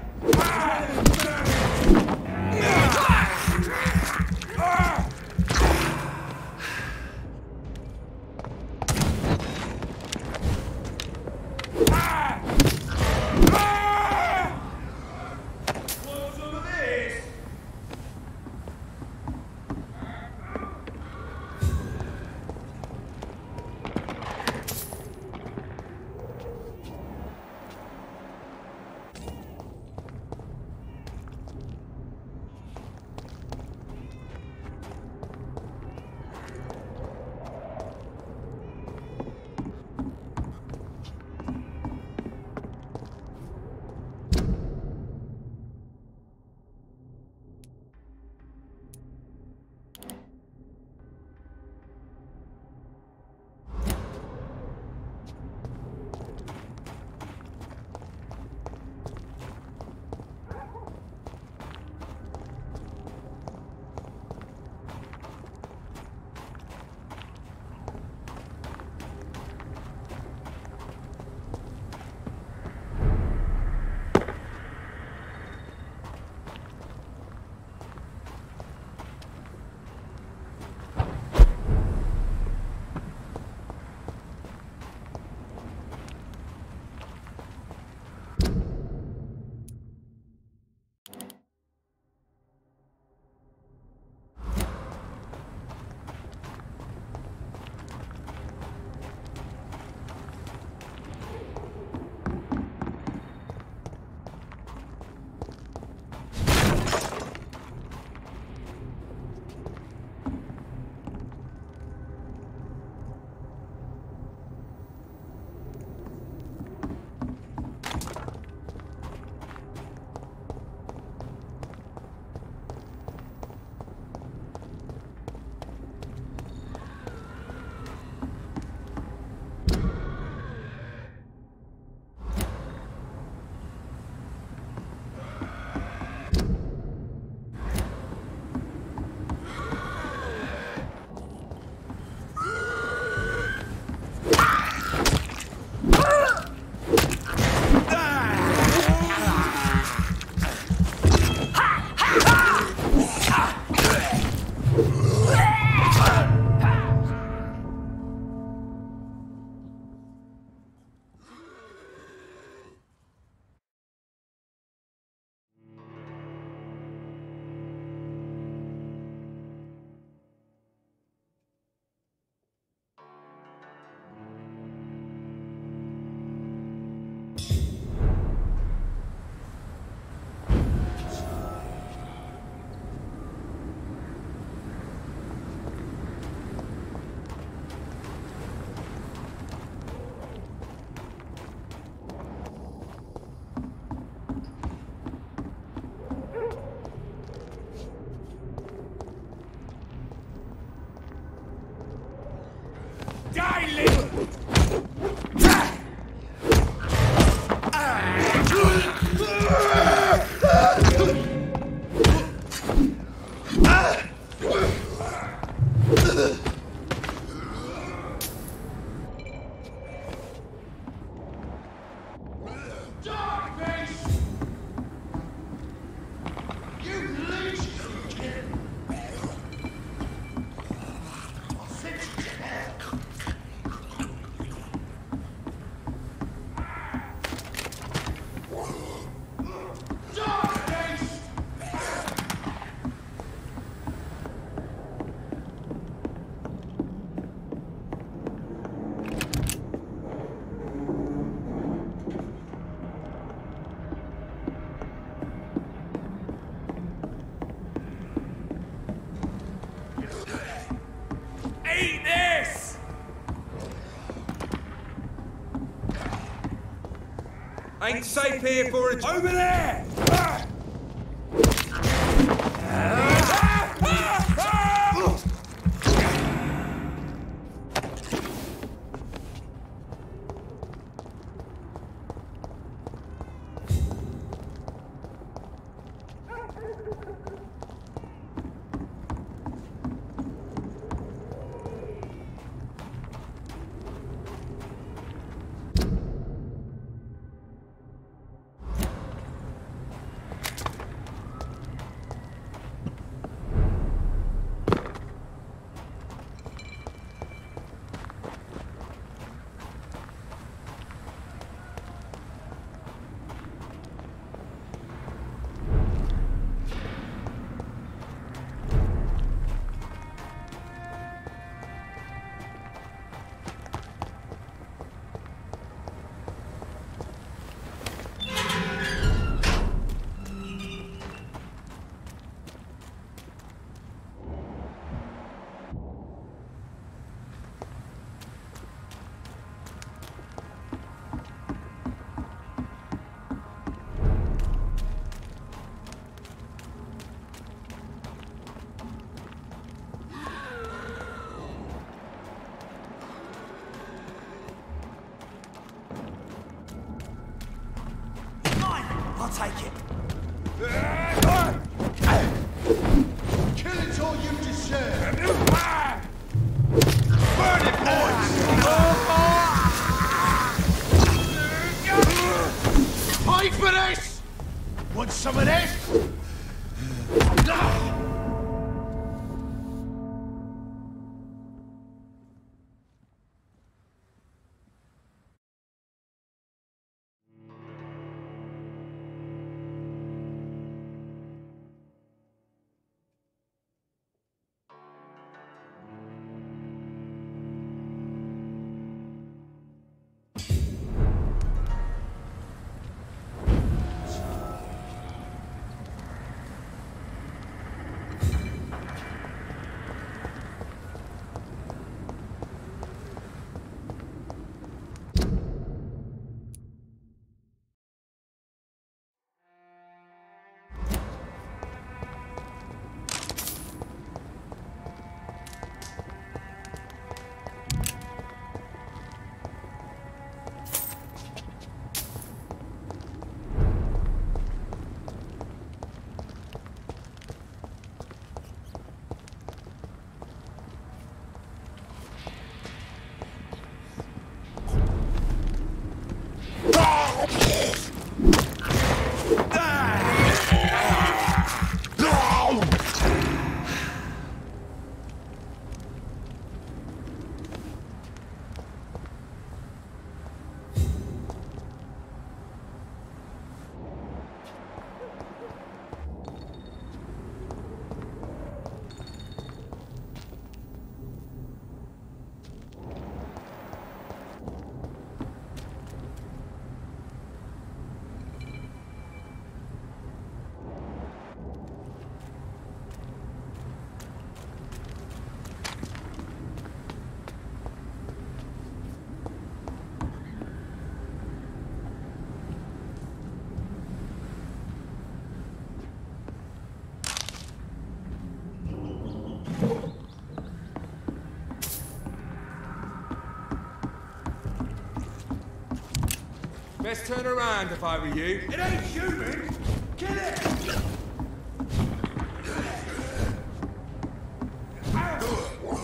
Ain't safe here for it. Over there! I'll take it. Kill it all you deserve! Burn it, boys! Fight for this! Want some of this? Best turn around if I were you. It ain't human! Kill it!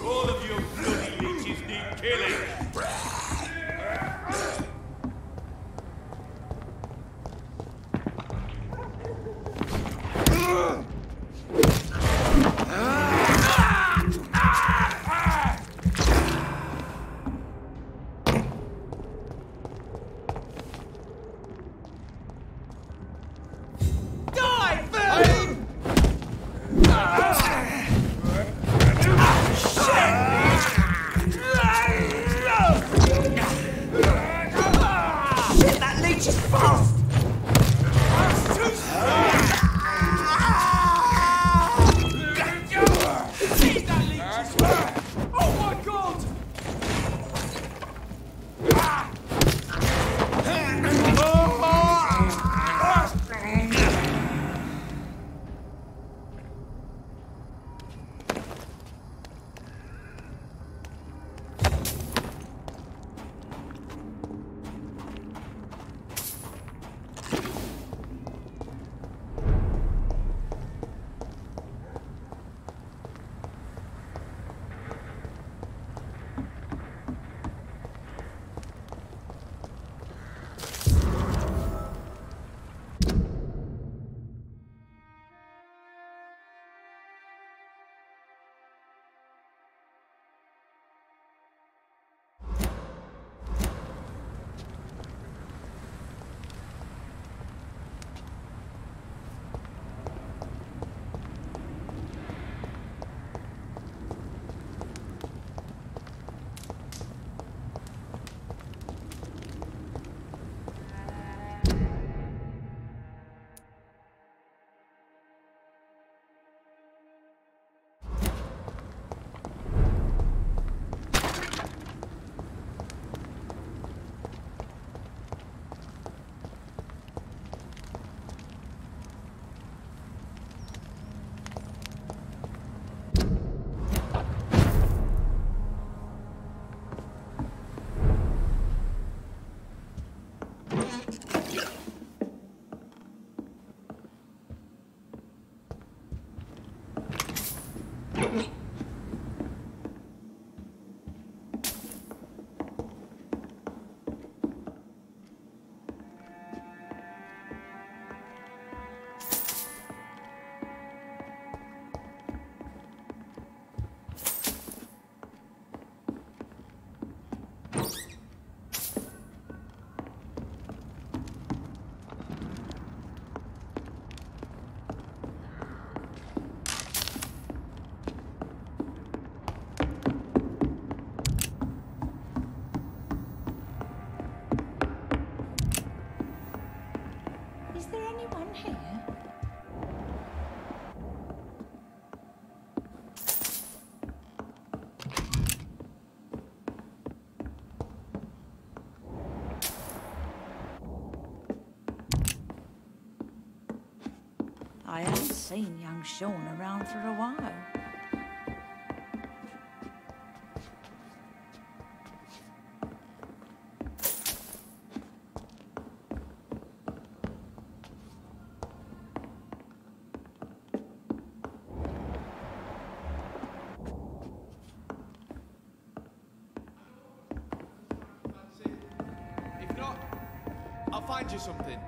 All of you bloody leeches need killing. I haven't seen young Sean around for a while. If not, I'll find you something.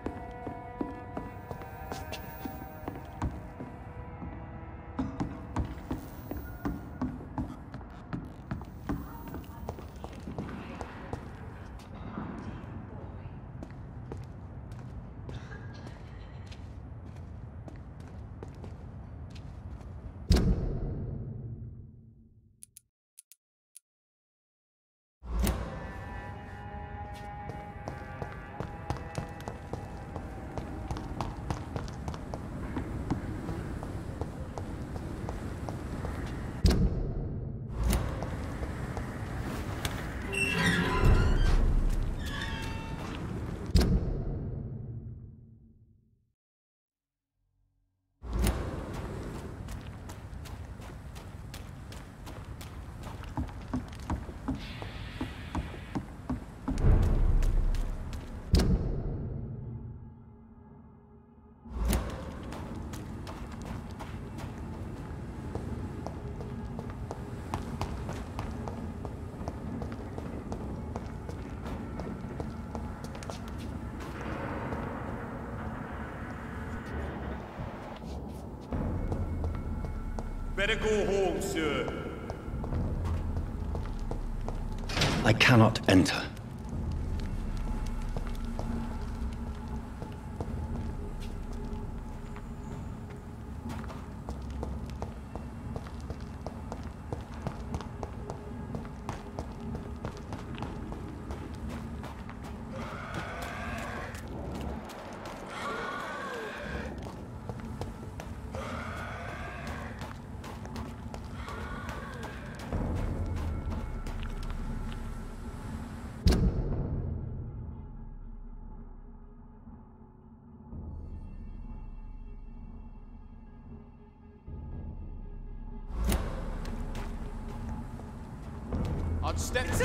better go home, sir. I cannot enter. I'd step to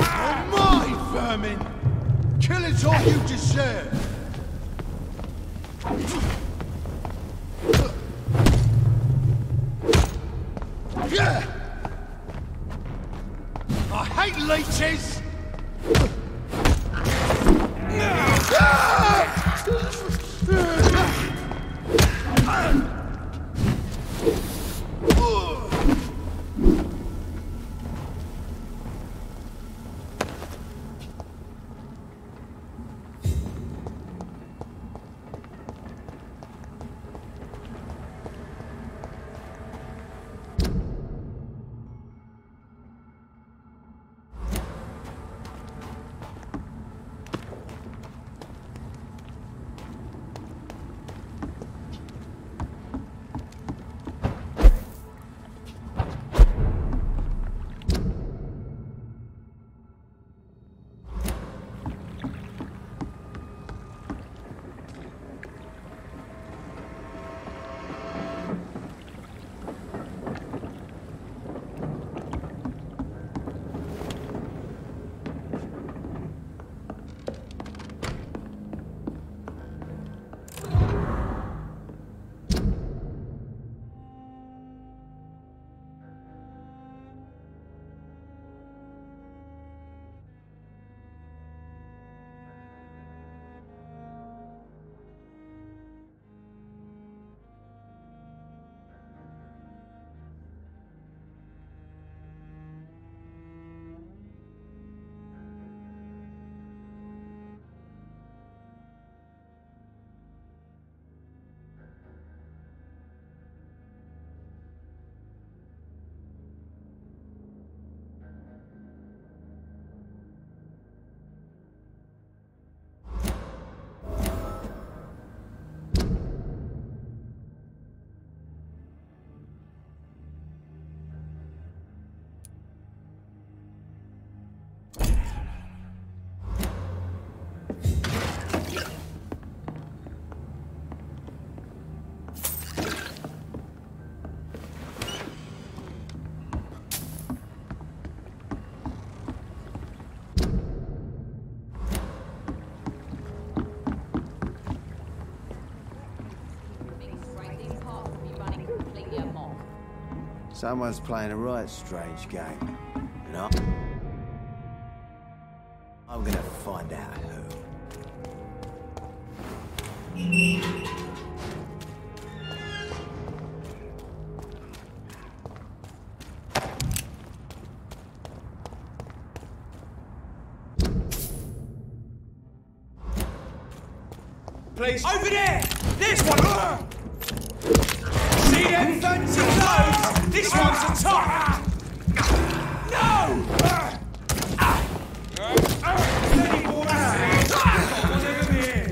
Oh my, vermin! Kill it all you deserve! Yeah! I hate leeches! Someone's playing a right strange game. And I'm gonna find out who. Please. Over there! There's one! See them fancy clothes? This one's a top! No! Steady, boys! Whatever here!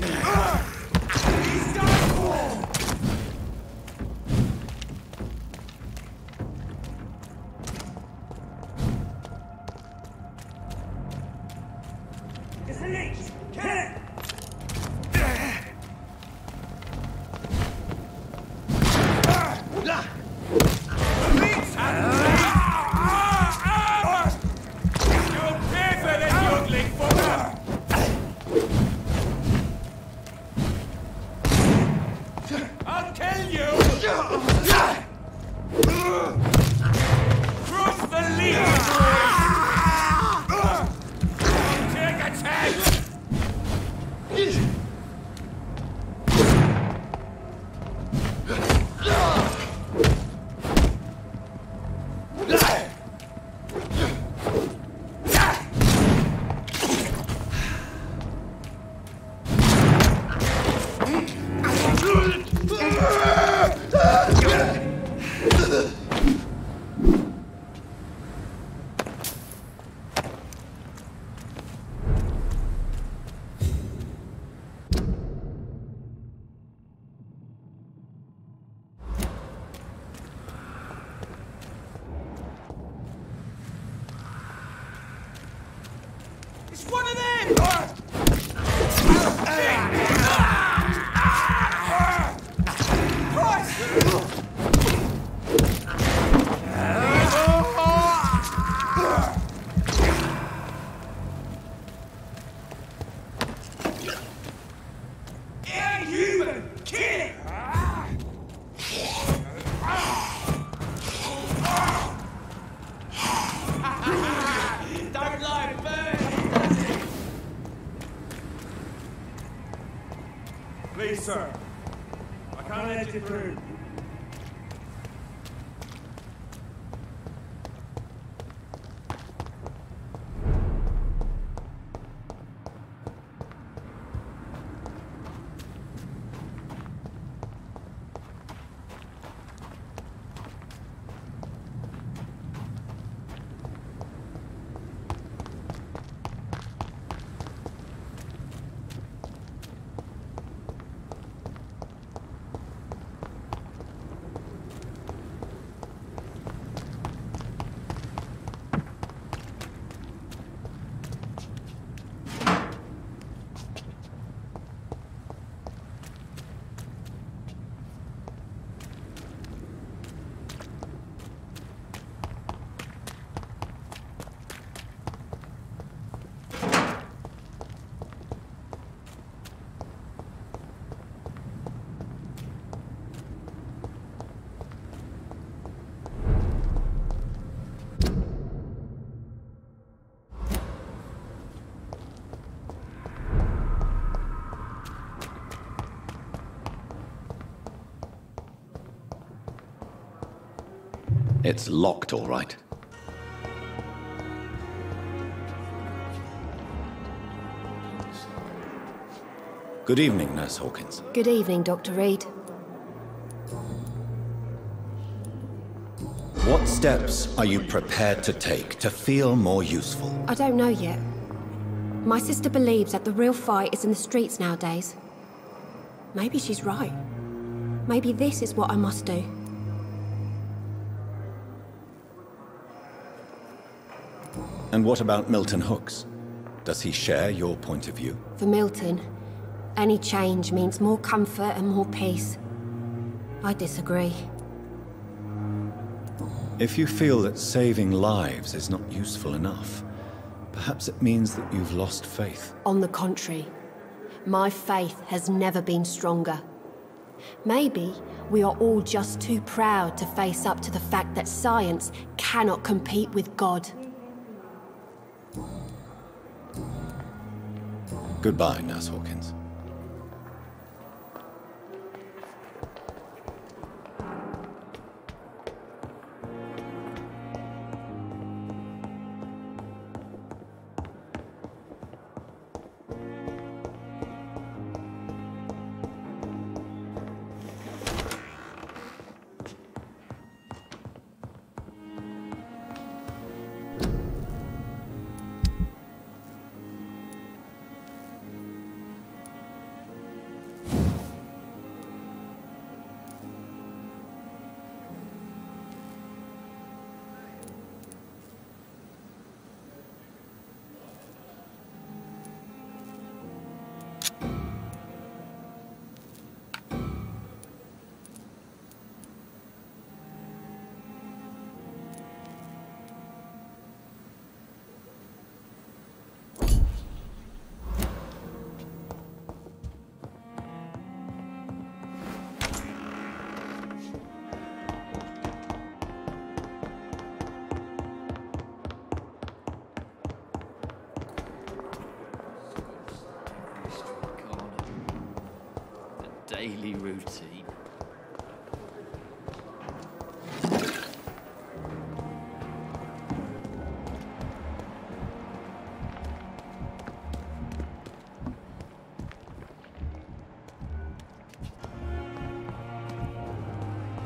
He's done for! It's a leech! Kill it! sir. I can't let you through. It's locked, all right. Good evening, Nurse Hawkins. Good evening, Dr. Reed. What steps are you prepared to take to feel more useful? I don't know yet. My sister believes that the real fight is in the streets nowadays. Maybe she's right. Maybe this is what I must do. And what about Milton Hooks? Does he share your point of view? For Milton, any change means more comfort and more peace. I disagree. If you feel that saving lives is not useful enough, perhaps it means that you've lost faith. On the contrary, my faith has never been stronger. Maybe we are all just too proud to face up to the fact that science cannot compete with God. Goodbye, Nurse Hawkins. Daily routine.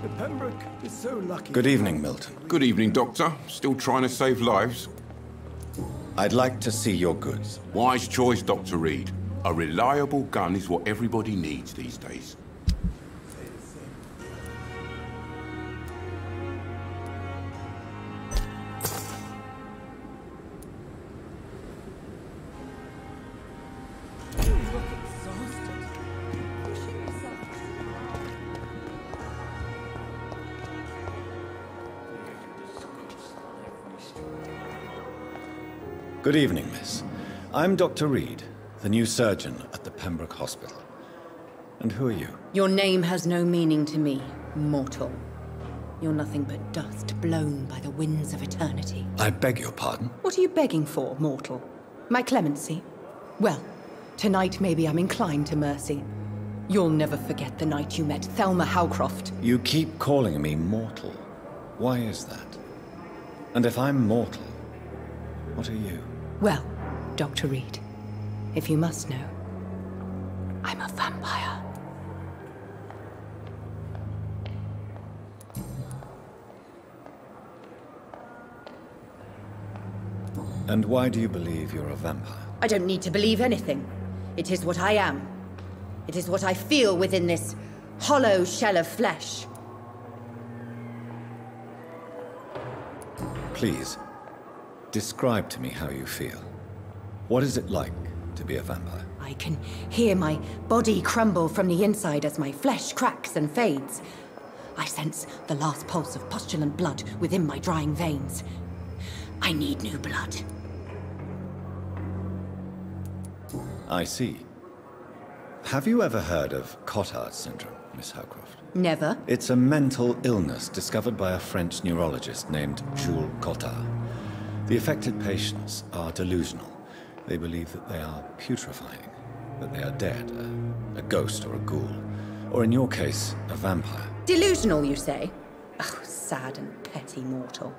The Pembroke is so lucky. Good evening, Milton. Good evening, Doctor. Still trying to save lives? I'd like to see your goods. Wise choice, Dr. Reed. A reliable gun is what everybody needs these days. Good evening, miss. I'm Dr. Reed, the new surgeon at the Pembroke Hospital. And who are you? Your name has no meaning to me, mortal. You're nothing but dust blown by the winds of eternity. I beg your pardon? What are you begging for, mortal? My clemency? Well, tonight maybe I'm inclined to mercy. You'll never forget the night you met Thelma Howcroft. You keep calling me mortal. Why is that? And if I'm mortal, what are you? Well, Dr. Reed, if you must know, I'm a vampire. And why do you believe you're a vampire? I don't need to believe anything. It is what I am. It is what I feel within this hollow shell of flesh. Please, describe to me how you feel. What is it like to be a vampire? I can hear my body crumble from the inside as my flesh cracks and fades. I sense the last pulse of postulant blood within my drying veins. I need new blood. I see. Have you ever heard of Cotard syndrome, Miss Howcroft? Never. It's a mental illness discovered by a French neurologist named Jules Cotard. The affected patients are delusional. They believe that they are putrefying, that they are dead, a ghost or a ghoul, or in your case, a vampire. Delusional, you say? Oh, sad and petty mortal.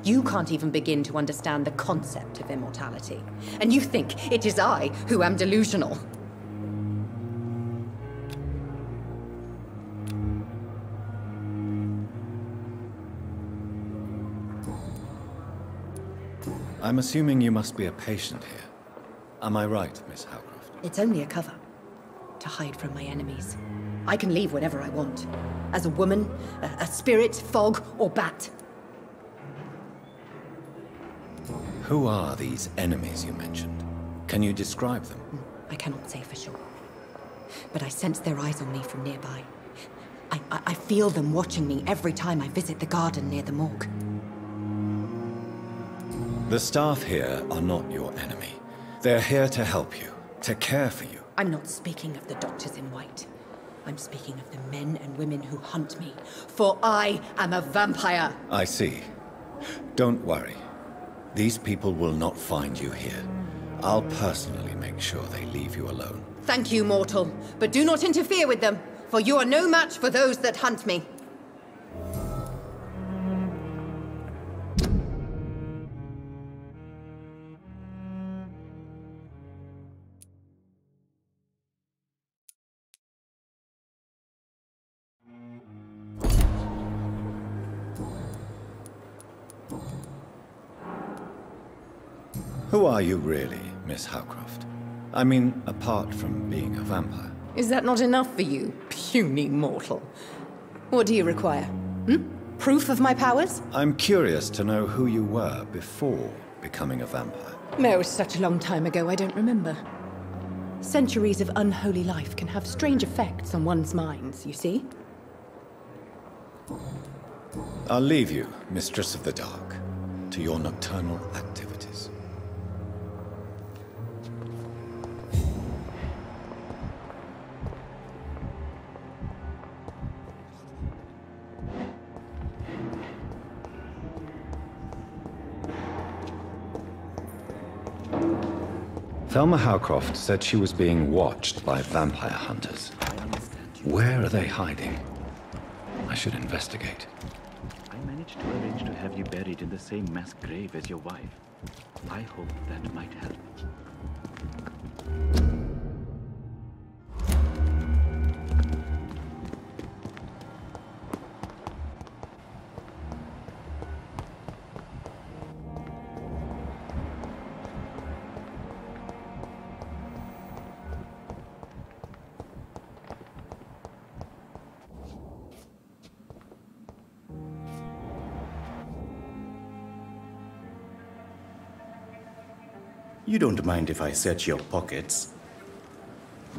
You can't even begin to understand the concept of immortality. And you think it is I who am delusional. I'm assuming you must be a patient here. Am I right, Miss Howcroft? It's only a cover. To hide from my enemies. I can leave whenever I want. As a woman, a spirit, fog, or bat. Who are these enemies you mentioned? Can you describe them? I cannot say for sure. But I sense their eyes on me from nearby. I feel them watching me every time I visit the garden near the morgue. The staff here are not your enemy. They're here to help you, to care for you. I'm not speaking of the doctors in white. I'm speaking of the men and women who hunt me. For I am a vampire! I see. Don't worry. These people will not find you here. I'll personally make sure they leave you alone. Thank you, mortal. But do not interfere with them, for you are no match for those that hunt me. Who are you really, Miss Howcroft? I mean, apart from being a vampire. Is that not enough for you, puny mortal? What do you require? Proof of my powers? I'm curious to know who you were before becoming a vampire. No, such a long time ago, I don't remember. Centuries of unholy life can have strange effects on one's minds, you see? I'll leave you, Mistress of the Dark, to your nocturnal activities. Thelma Howcroft said she was being watched by vampire hunters. Where are they hiding? I should investigate. I managed to arrange to have you buried in the same mass grave as your wife. I hope that might help. You don't mind if I search your pockets,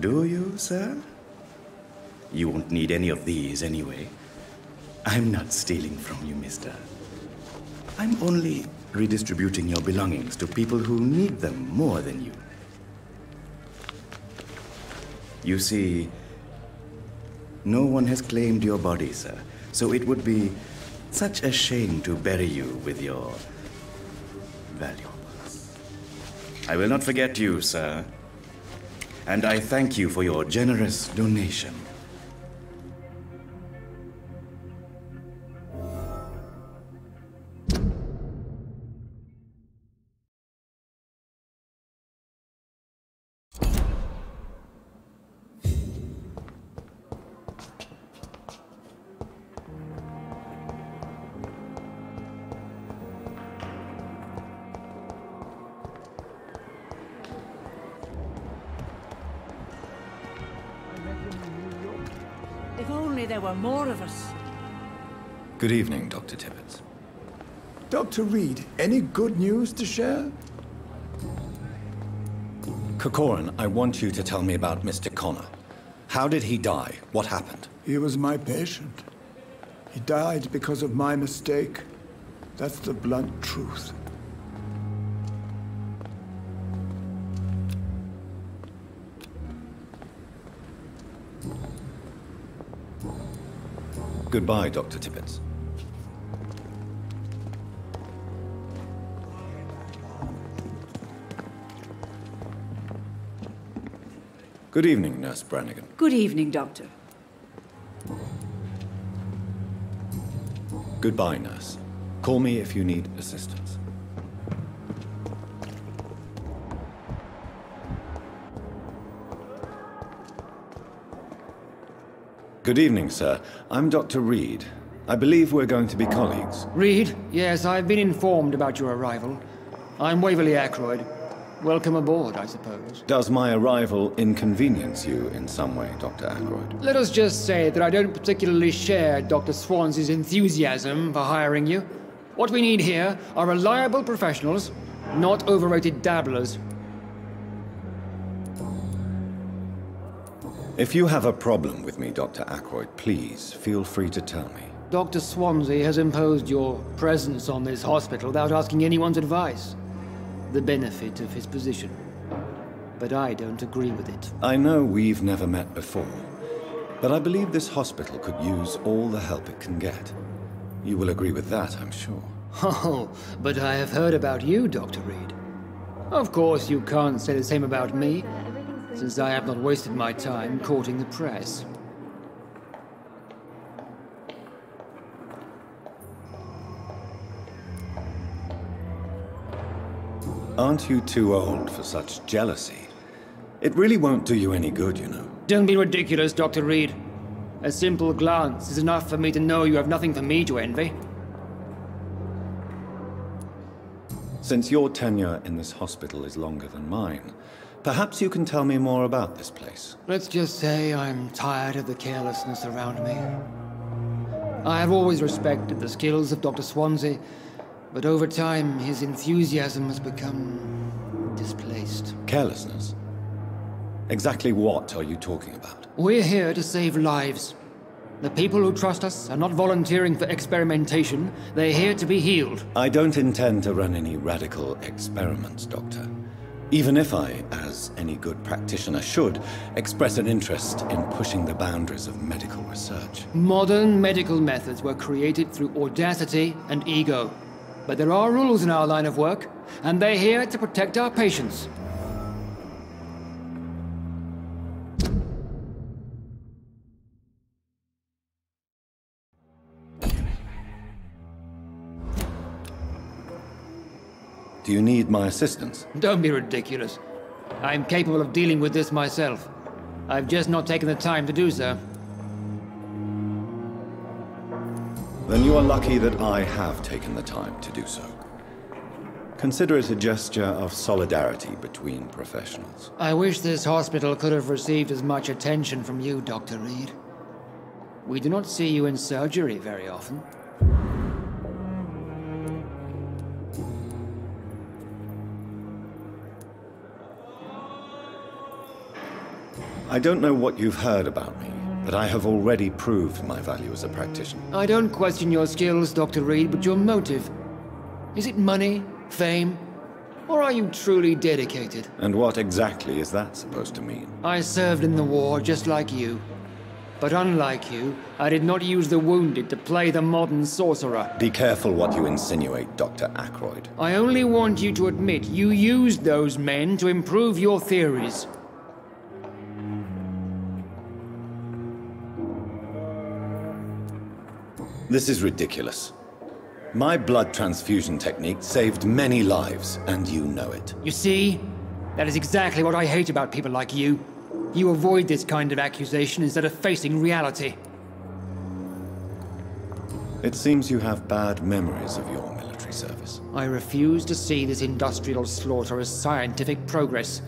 do you, sir? You won't need any of these anyway. I'm not stealing from you, mister. I'm only redistributing your belongings to people who need them more than you. You see, no one has claimed your body, sir, so it would be such a shame to bury you with your valuables. I will not forget you, sir. and I thank you for your generous donation. If only there were more of us. Good evening, Dr. Tibbets. Dr. Reed, any good news to share? Corcoran, I want you to tell me about Mr. Connor. How did he die? What happened? He was my patient. He died because of my mistake. That's the blunt truth. Goodbye, Dr. Tibbets. Good evening, Nurse Brannigan. Good evening, Doctor. Goodbye, Nurse. Call me if you need assistance. Good evening, sir. I'm Dr. Reed. I believe we're going to be colleagues. Reed? Yes, I've been informed about your arrival. I'm Waverly Ackroyd. Welcome aboard, I suppose. Does my arrival inconvenience you in some way, Dr. Ackroyd? Let us just say that I don't particularly share Dr. Swansea's enthusiasm for hiring you. What we need here are reliable professionals, not overrated dabblers. If you have a problem with me, Dr. Ackroyd, please feel free to tell me. Dr. Swansea has imposed your presence on this hospital without asking anyone's advice. The benefit of his position. But I don't agree with it. I know we've never met before, but I believe this hospital could use all the help it can get. You will agree with that, I'm sure. Oh, but I have heard about you, Dr. Reed. Of course, you can't say the same about me, since I have not wasted my time courting the press. Aren't you too old for such jealousy? It really won't do you any good, you know. Don't be ridiculous, Dr. Reed. A simple glance is enough for me to know you have nothing for me to envy. Since your tenure in this hospital is longer than mine, perhaps you can tell me more about this place. Let's just say I'm tired of the carelessness around me. I have always respected the skills of Dr. Swansea, but over time his enthusiasm has become displaced. Carelessness? Exactly what are you talking about? We're here to save lives. The people who trust us are not volunteering for experimentation. They're here to be healed. I don't intend to run any radical experiments, Doctor. Even if I, as any good practitioner should, express an interest in pushing the boundaries of medical research. Modern medical methods were created through audacity and ego. But there are rules in our line of work, and they're here to protect our patients. Do you need my assistance? Don't be ridiculous. I'm capable of dealing with this myself. I've just not taken the time to do so. Then you are lucky that I have taken the time to do so. Consider it a gesture of solidarity between professionals. I wish this hospital could have received as much attention from you, Dr. Reed. We do not see you in surgery very often. I don't know what you've heard about me, but I have already proved my value as a practitioner. I don't question your skills, Dr. Reed, but your motive. Is it money, fame, or are you truly dedicated? And what exactly is that supposed to mean? I served in the war just like you. But unlike you, I did not use the wounded to play the modern sorcerer. Be careful what you insinuate, Dr. Ackroyd. I only want you to admit you used those men to improve your theories. This is ridiculous. My blood transfusion technique saved many lives, and you know it. You see? That is exactly what I hate about people like you. You avoid this kind of accusation instead of facing reality. It seems you have bad memories of your military service. I refuse to see this industrial slaughter as scientific progress.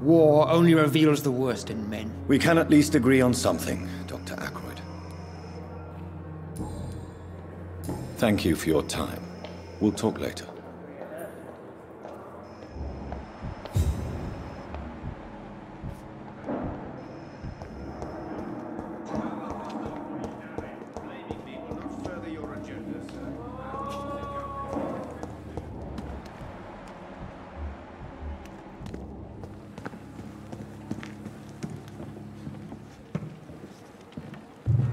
War only reveals the worst in men. We can at least agree on something, Dr. Ackroyd. Thank you for your time. We'll talk later.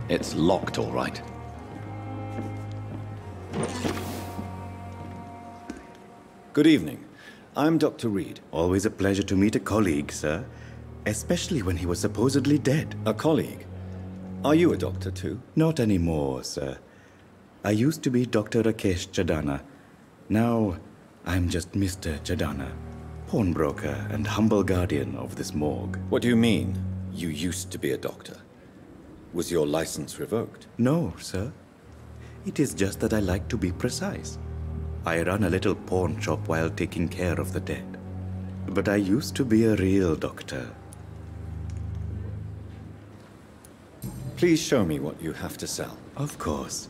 It's locked, all right. Good evening. I'm Dr. Reed. Always a pleasure to meet a colleague, sir. Especially when he was supposedly dead. A colleague? Are you a doctor too? Not anymore, sir. I used to be Dr. Rakesh Chadana. Now, I'm just Mr. Chadana, pawnbroker and humble guardian of this morgue. What do you mean, you used to be a doctor? Was your license revoked? No, sir. It is just that I like to be precise. I run a little pawn shop while taking care of the dead. But I used to be a real doctor. Please show me what you have to sell. Of course.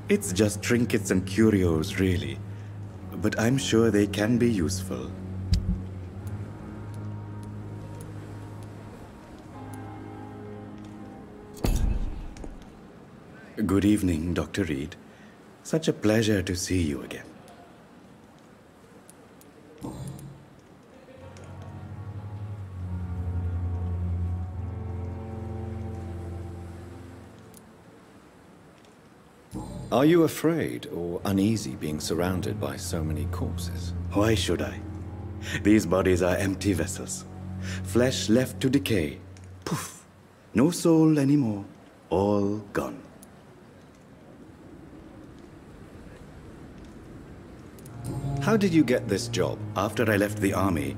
It's just trinkets and curios, really. But I'm sure they can be useful. Good evening, Dr. Reed. Such a pleasure to see you again. Are you afraid or uneasy being surrounded by so many corpses? Why should I? These bodies are empty vessels. Flesh left to decay. Poof! No soul anymore. All gone. How did you get this job? After I left the army,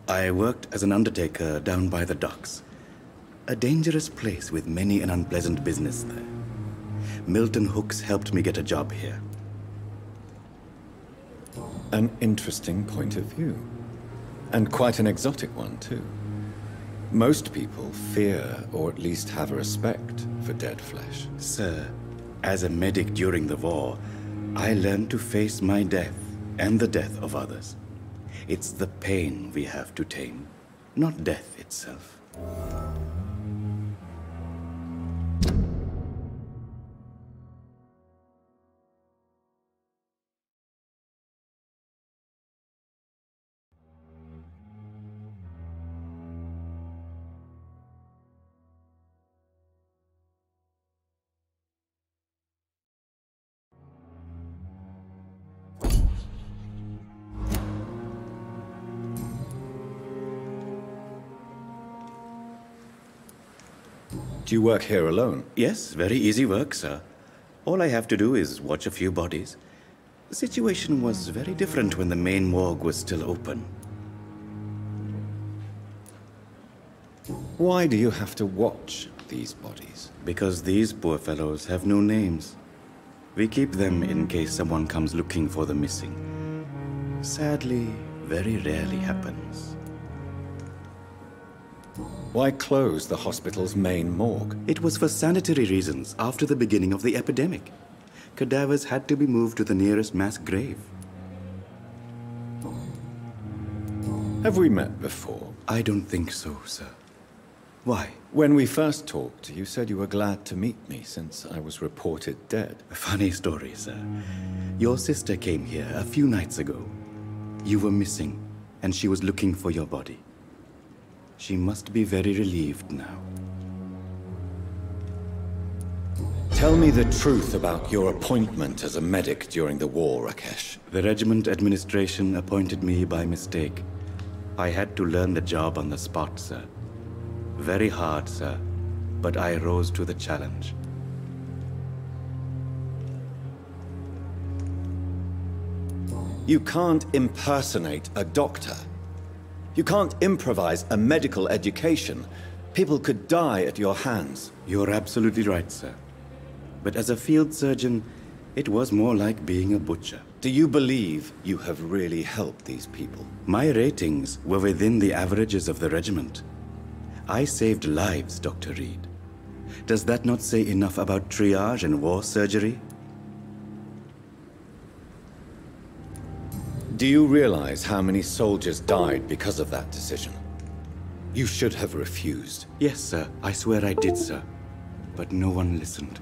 I worked as an undertaker down by the docks. A dangerous place with many an unpleasant business there. Milton Hooks helped me get a job here. An interesting point of view. And quite an exotic one, too. Most people fear, or at least have a respect, for dead flesh. Sir, as a medic during the war, I learned to face my death and the death of others. It's the pain we have to tame, not death itself. Do you work here alone? Yes, very easy work, sir. All I have to do is watch a few bodies. The situation was very different when the main morgue was still open. Why do you have to watch these bodies? Because these poor fellows have no names. We keep them in case someone comes looking for the missing. Sadly, very rarely happens. Why close the hospital's main morgue? It was for sanitary reasons after the beginning of the epidemic. Cadavers had to be moved to the nearest mass grave. Have we met before? I don't think so, sir. Why? When we first talked, you said you were glad to meet me since I was reported dead. A funny story, sir. Your sister came here a few nights ago. You were missing, and she was looking for your body. She must be very relieved now. Tell me the truth about your appointment as a medic during the war, Rakesh. The regiment administration appointed me by mistake. I had to learn the job on the spot, sir. Very hard, sir, but I rose to the challenge. You can't impersonate a doctor. You can't improvise a medical education. People could die at your hands. You're absolutely right, sir. But as a field surgeon, it was more like being a butcher. Do you believe you have really helped these people? My ratings were within the averages of the regiment. I saved lives, Dr. Reed. Does that not say enough about triage and war surgery? Do you realize how many soldiers died because of that decision? You should have refused. Yes, sir. I swear I did, sir. But no one listened.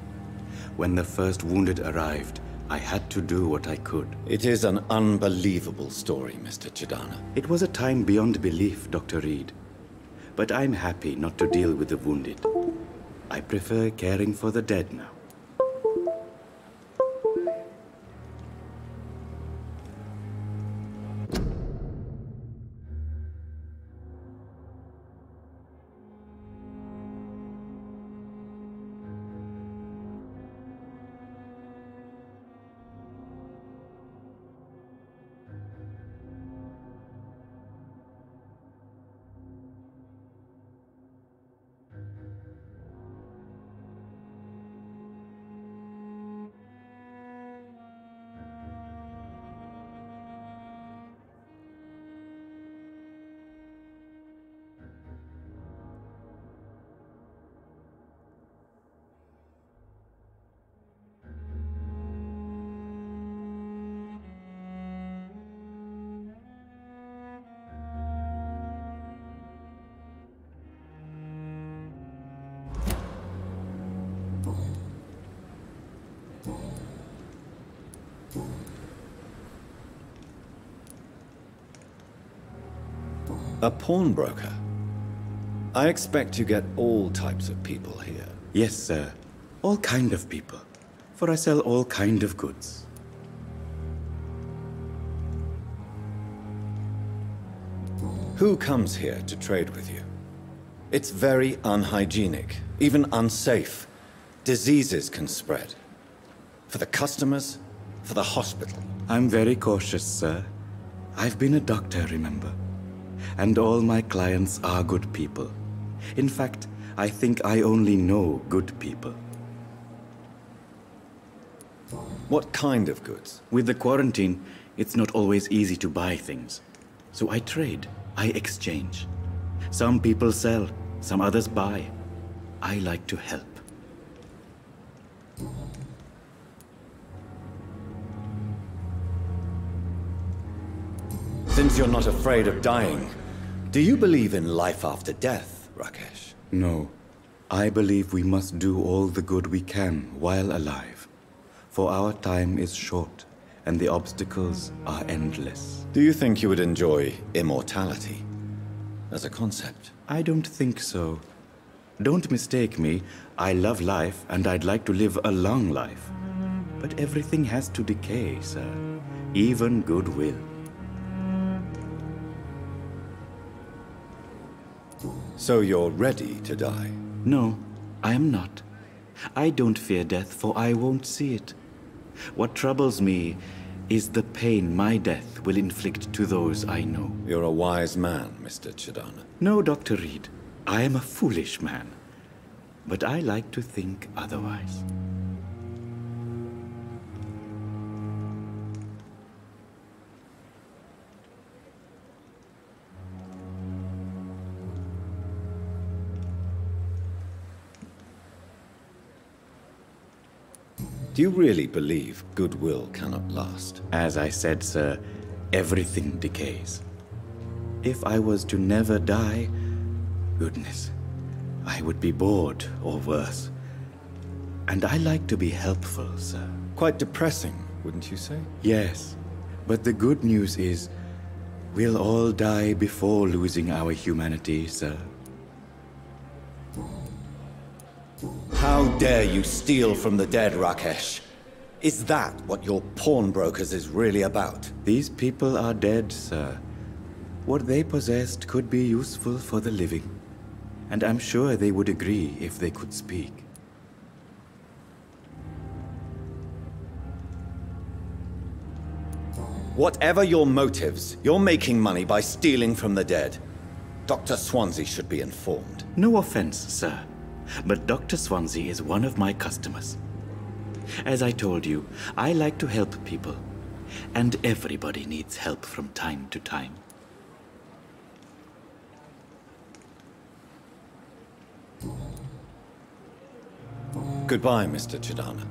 When the first wounded arrived, I had to do what I could. It is an unbelievable story, Mr. Chidana. It was a time beyond belief, Dr. Reed. But I'm happy not to deal with the wounded. I prefer caring for the dead now. A pawnbroker? I expect you get all types of people here. Yes, sir. All kind of people. For I sell all kind of goods. Who comes here to trade with you? It's very unhygienic, even unsafe. Diseases can spread. For the customers, for the hospital. I'm very cautious, sir. I've been a doctor, remember? And all my clients are good people. In fact, I think I only know good people. What kind of goods? With the quarantine, it's not always easy to buy things. So I trade, I exchange. Some people sell, some others buy. I like to help. Since you're not afraid of dying, do you believe in life after death, Rakesh? No. I believe we must do all the good we can while alive. For our time is short, and the obstacles are endless. Do you think you would enjoy immortality as a concept? I don't think so. Don't mistake me. I love life, and I'd like to live a long life. But everything has to decay, sir. Even goodwill. So you're ready to die? No, I am not. I don't fear death, for I won't see it. What troubles me is the pain my death will inflict to those I know. You're a wise man, Mr. Chidana. No, Dr. Reed. I am a foolish man. But I like to think otherwise. Do you really believe goodwill cannot last? As I said, sir, everything decays. If I was to never die, goodness, I would be bored or worse. And I like to be helpful, sir. Quite depressing, wouldn't you say? Yes, but the good news is, we'll all die before losing our humanity, sir. How dare you steal from the dead, Rakesh? Is that what your pawnbrokers is really about? These people are dead, sir. What they possessed could be useful for the living. And I'm sure they would agree if they could speak. Whatever your motives, you're making money by stealing from the dead. Dr. Swansea should be informed. No offense, sir, but Dr. Swansea is one of my customers. As I told you, I like to help people, and everybody needs help from time to time. Goodbye, Mr. Chidana.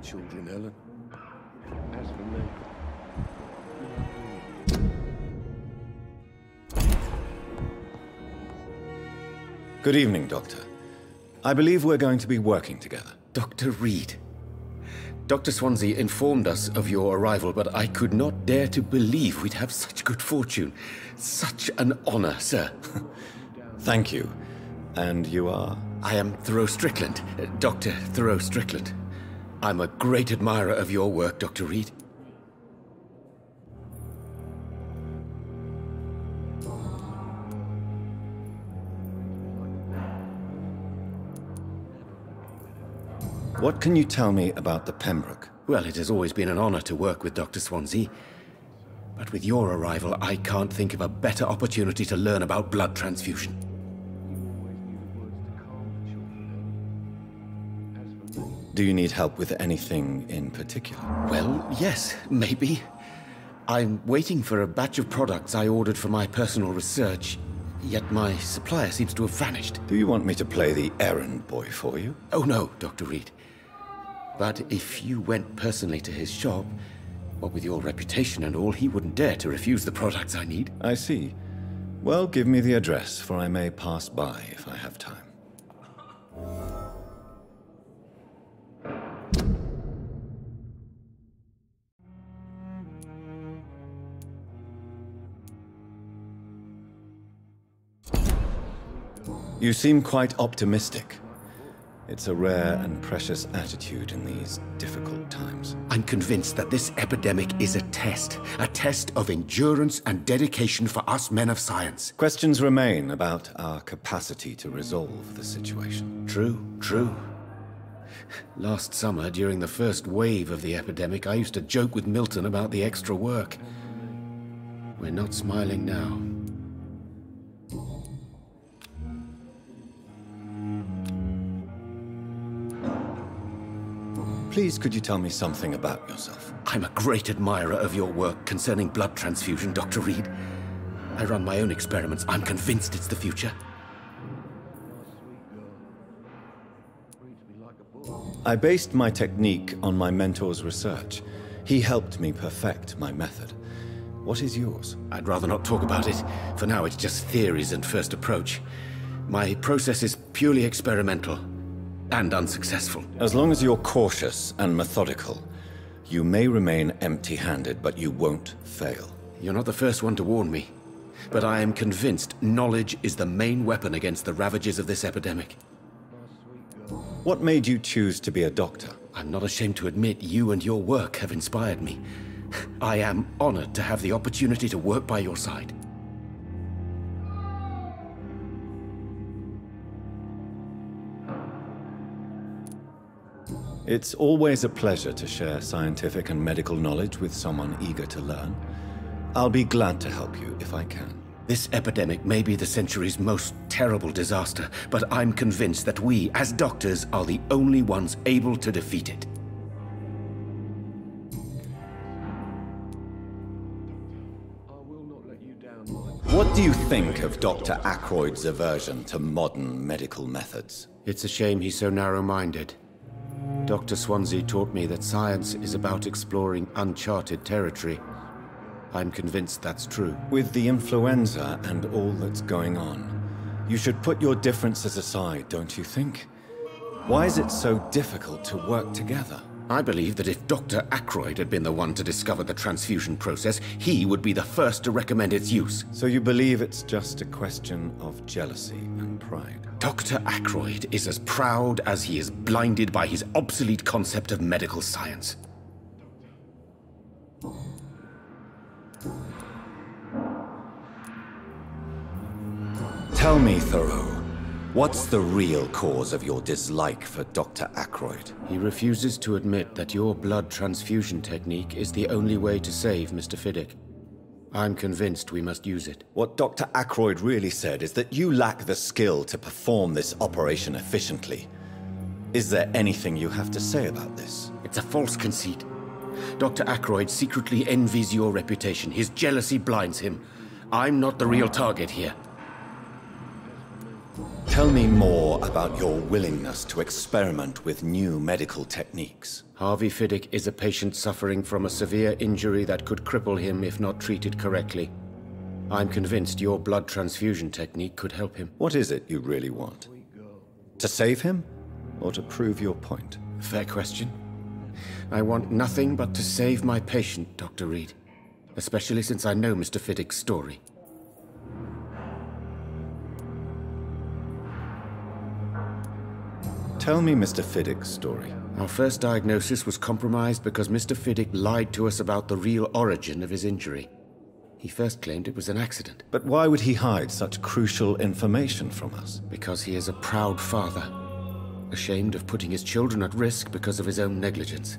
Children, Ellen. As for me... Good evening, Doctor. I believe we're going to be working together. Dr. Reed. Dr. Swansea informed us of your arrival, but I could not dare to believe we'd have such good fortune. Such an honor, sir. Thank you. And you are? I am Thoreau Strickland, Dr. Thoreau Strickland. I'm a great admirer of your work, Dr. Reed. What can you tell me about the Pembroke? Well, it has always been an honor to work with Dr. Swansea. But with your arrival, I can't think of a better opportunity to learn about blood transfusion. Do you need help with anything in particular? Well, yes, maybe. I'm waiting for a batch of products I ordered for my personal research, yet my supplier seems to have vanished. Do you want me to play the errand boy for you? Oh no, Dr. Reed. But if you went personally to his shop, what with your reputation and all, he wouldn't dare to refuse the products I need. I see. Well, give me the address, for I may pass by if I have time. You seem quite optimistic. It's a rare and precious attitude in these difficult times. I'm convinced that this epidemic is a test of endurance and dedication for us men of science. Questions remain about our capacity to resolve the situation. True. Last summer, during the first wave of the epidemic, I used to joke with Milton about the extra work. We're not smiling now. Please, could you tell me something about yourself? I'm a great admirer of your work concerning blood transfusion, Dr. Reed. I run my own experiments. I'm convinced it's the future. I based my technique on my mentor's research. He helped me perfect my method. What is yours? I'd rather not talk about it. For now, it's just theories and first approach. My process is purely experimental. And unsuccessful. As long as you're cautious and methodical, you may remain empty-handed, but you won't fail. You're not the first one to warn me. But I am convinced knowledge is the main weapon against the ravages of this epidemic. What made you choose to be a doctor? I'm not ashamed to admit you and your work have inspired me. I am honored to have the opportunity to work by your side. It's always a pleasure to share scientific and medical knowledge with someone eager to learn. I'll be glad to help you if I can. This epidemic may be the century's most terrible disaster, but I'm convinced that we, as doctors, are the only ones able to defeat it. What do you think of Dr. Ackroyd's aversion to modern medical methods? It's a shame he's so narrow-minded. Dr. Swansea taught me that science is about exploring uncharted territory. I'm convinced that's true. With the influenza and all that's going on, you should put your differences aside, don't you think? Why is it so difficult to work together? I believe that if Dr. Ackroyd had been the one to discover the transfusion process, he would be the first to recommend its use. So you believe it's just a question of jealousy and pride? Dr. Ackroyd is as proud as he is blinded by his obsolete concept of medical science. Tell me, Thoreau, what's the real cause of your dislike for Dr. Ackroyd? He refuses to admit that your blood transfusion technique is the only way to save Mr. Fiddick. I'm convinced we must use it. What Dr. Ackroyd really said is that you lack the skill to perform this operation efficiently. Is there anything you have to say about this? It's a false conceit. Dr. Ackroyd secretly envies your reputation. His jealousy blinds him. I'm not the real target here. Tell me more about your willingness to experiment with new medical techniques. Harvey Fiddick is a patient suffering from a severe injury that could cripple him if not treated correctly. I'm convinced your blood transfusion technique could help him. What is it you really want? To save him, or to prove your point? Fair question. I want nothing but to save my patient, Dr. Reed. Especially since I know Mr. Fiddick's story. Tell me Mr. Fiddick's story. Our first diagnosis was compromised because Mr. Fiddick lied to us about the real origin of his injury. He first claimed it was an accident. But why would he hide such crucial information from us? Because he is a proud father, ashamed of putting his children at risk because of his own negligence.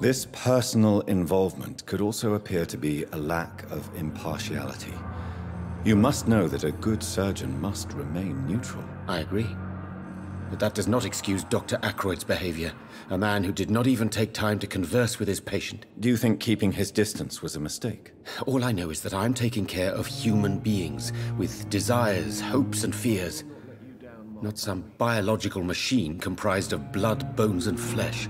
This personal involvement could also appear to be a lack of impartiality. You must know that a good surgeon must remain neutral. I agree. But that does not excuse Dr. Ackroyd's behavior, a man who did not even take time to converse with his patient. Do you think keeping his distance was a mistake? All I know is that I'm taking care of human beings with desires, hopes, and fears. Not some biological machine comprised of blood, bones, and flesh.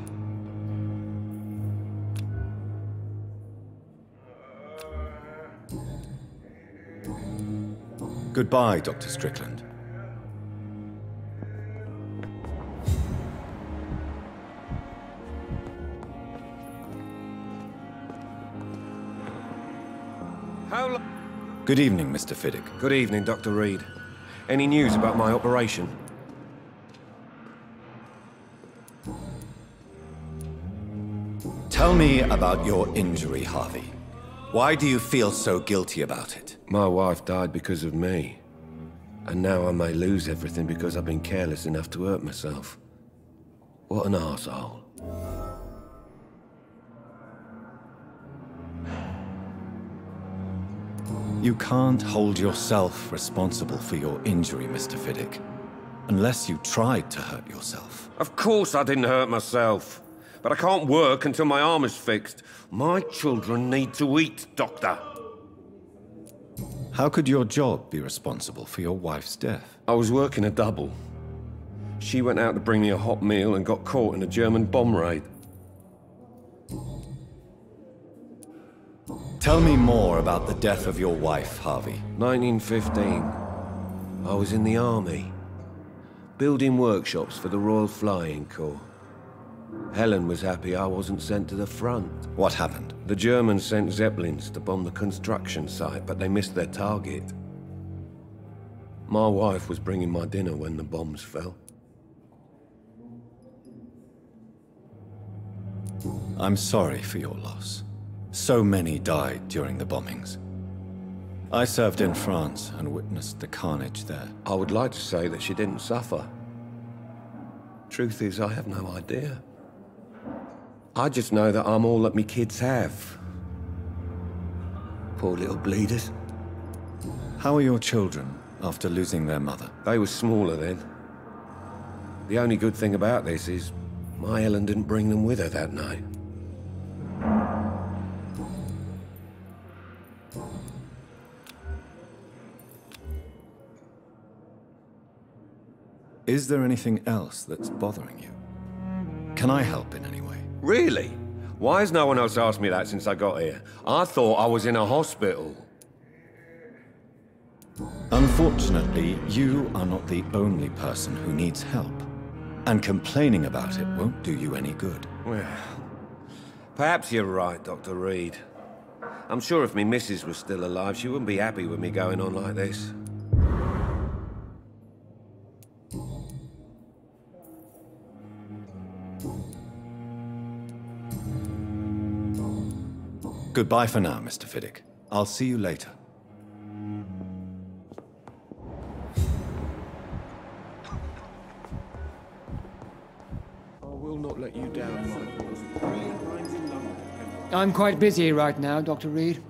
Goodbye, Dr. Strickland. Good evening, Mr. Fiddick. Good evening, Dr. Reed. Any news about my operation? Tell me about your injury, Harvey. Why do you feel so guilty about it? My wife died because of me. And now I may lose everything because I've been careless enough to hurt myself. What an arsehole. You can't hold yourself responsible for your injury, Mr. Fiddick. Unless you tried to hurt yourself. Of course I didn't hurt myself. But I can't work until my arm is fixed. My children need to eat, Doctor. How could your job be responsible for your wife's death? I was working a double. She went out to bring me a hot meal and got caught in a German bomb raid. Tell me more about the death of your wife, Harvey. 1915. I was in the army, building workshops for the Royal Flying Corps. Helen was happy I wasn't sent to the front. What happened? The Germans sent Zeppelins to bomb the construction site, but they missed their target. My wife was bringing my dinner when the bombs fell. I'm sorry for your loss. So many died during the bombings. I served in France and witnessed the carnage there. I would like to say that she didn't suffer. Truth is, I have no idea. I just know that I'm all that me kids have. Poor little bleeders. How are your children after losing their mother? They were smaller then. The only good thing about this is my Helen didn't bring them with her that night. Is there anything else that's bothering you? Can I help in any way? Really? Why has no one else asked me that since I got here? I thought I was in a hospital. Unfortunately, you are not the only person who needs help. And complaining about it won't do you any good. Well, perhaps you're right, Dr. Reed. I'm sure if me missus was still alive, she wouldn't be happy with me going on like this. Goodbye for now, Mr. Fiddick. I'll see you later. I will not let you down, Michael. I'm quite busy right now, Dr. Reed.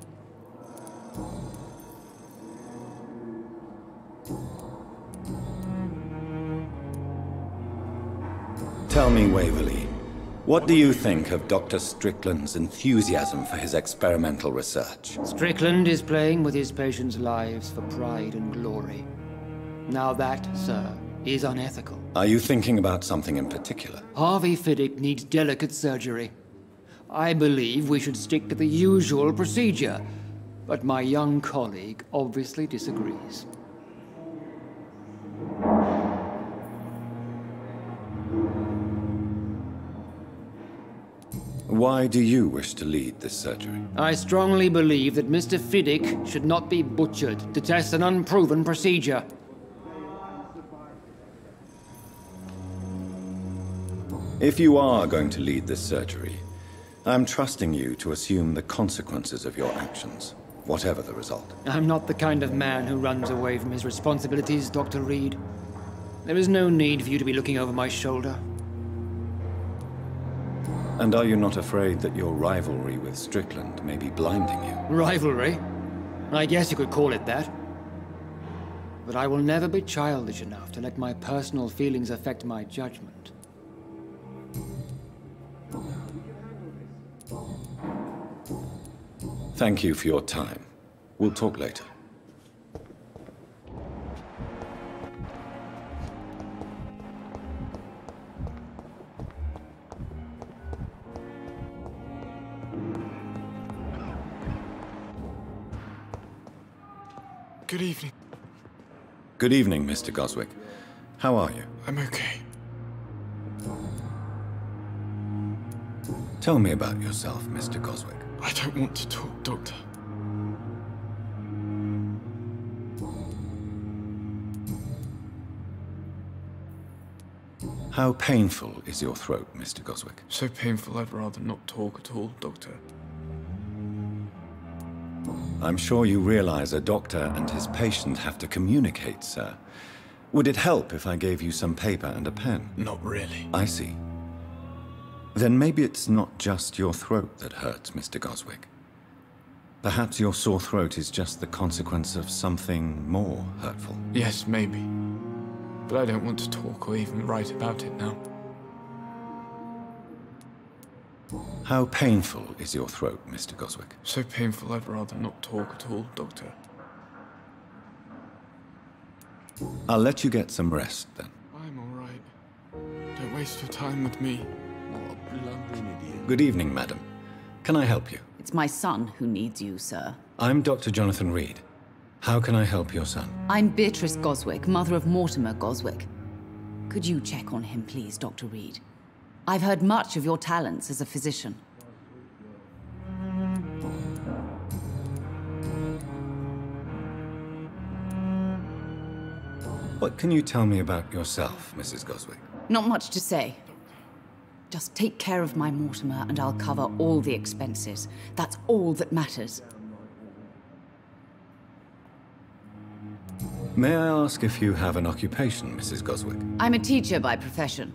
Tell me, Waverley, what do you think of Dr. Strickland's enthusiasm for his experimental research? Strickland is playing with his patients' lives for pride and glory. Now that, sir, is unethical. Are you thinking about something in particular? Harvey Fiddick needs delicate surgery. I believe we should stick to the usual procedure, but my young colleague obviously disagrees. Why do you wish to lead this surgery? I strongly believe that Mr. Fiddick should not be butchered to test an unproven procedure. If you are going to lead this surgery, I'm trusting you to assume the consequences of your actions, whatever the result. I'm not the kind of man who runs away from his responsibilities, Dr. Reed. There is no need for you to be looking over my shoulder. And are you not afraid that your rivalry with Strickland may be blinding you? Rivalry? I guess you could call it that. But I will never be childish enough to let my personal feelings affect my judgment. Thank you for your time. We'll talk later. Good evening. Good evening, Mr. Goswick. How are you? I'm okay. Tell me about yourself, Mr. Goswick. I don't want to talk, Doctor. How painful is your throat, Mr. Goswick? So painful I'd rather not talk at all, Doctor. I'm sure you realize a doctor and his patient have to communicate, sir. Would it help if I gave you some paper and a pen? Not really. I see. Then maybe it's not just your throat that hurts, Mr. Goswick. Perhaps your sore throat is just the consequence of something more hurtful. Yes, maybe. But I don't want to talk or even write about it now. How painful is your throat, Mr. Goswick? So painful I'd rather not talk at all, Doctor. I'll let you get some rest, then. I'm all right. Don't waste your time with me. What a blundering idiot. Good evening, madam. Can I help you? It's my son who needs you, sir. I'm Dr. Jonathan Reed. How can I help your son? I'm Beatrice Goswick, mother of Mortimer Goswick. Could you check on him, please, Dr. Reed? I've heard much of your talents as a physician. What can you tell me about yourself, Mrs. Goswick? Not much to say. Just take care of my Mortimer and I'll cover all the expenses. That's all that matters. May I ask if you have an occupation, Mrs. Goswick? I'm a teacher by profession.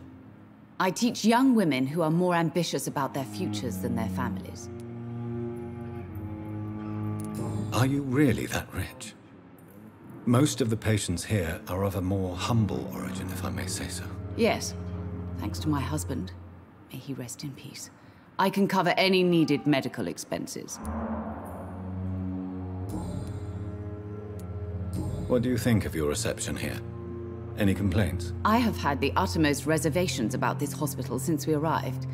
I teach young women who are more ambitious about their futures than their families. Are you really that rich? Most of the patients here are of a more humble origin, if I may say so. Yes, thanks to my husband. May he rest in peace. I can cover any needed medical expenses. What do you think of your reception here? Any complaints? I have had the uttermost reservations about this hospital since we arrived.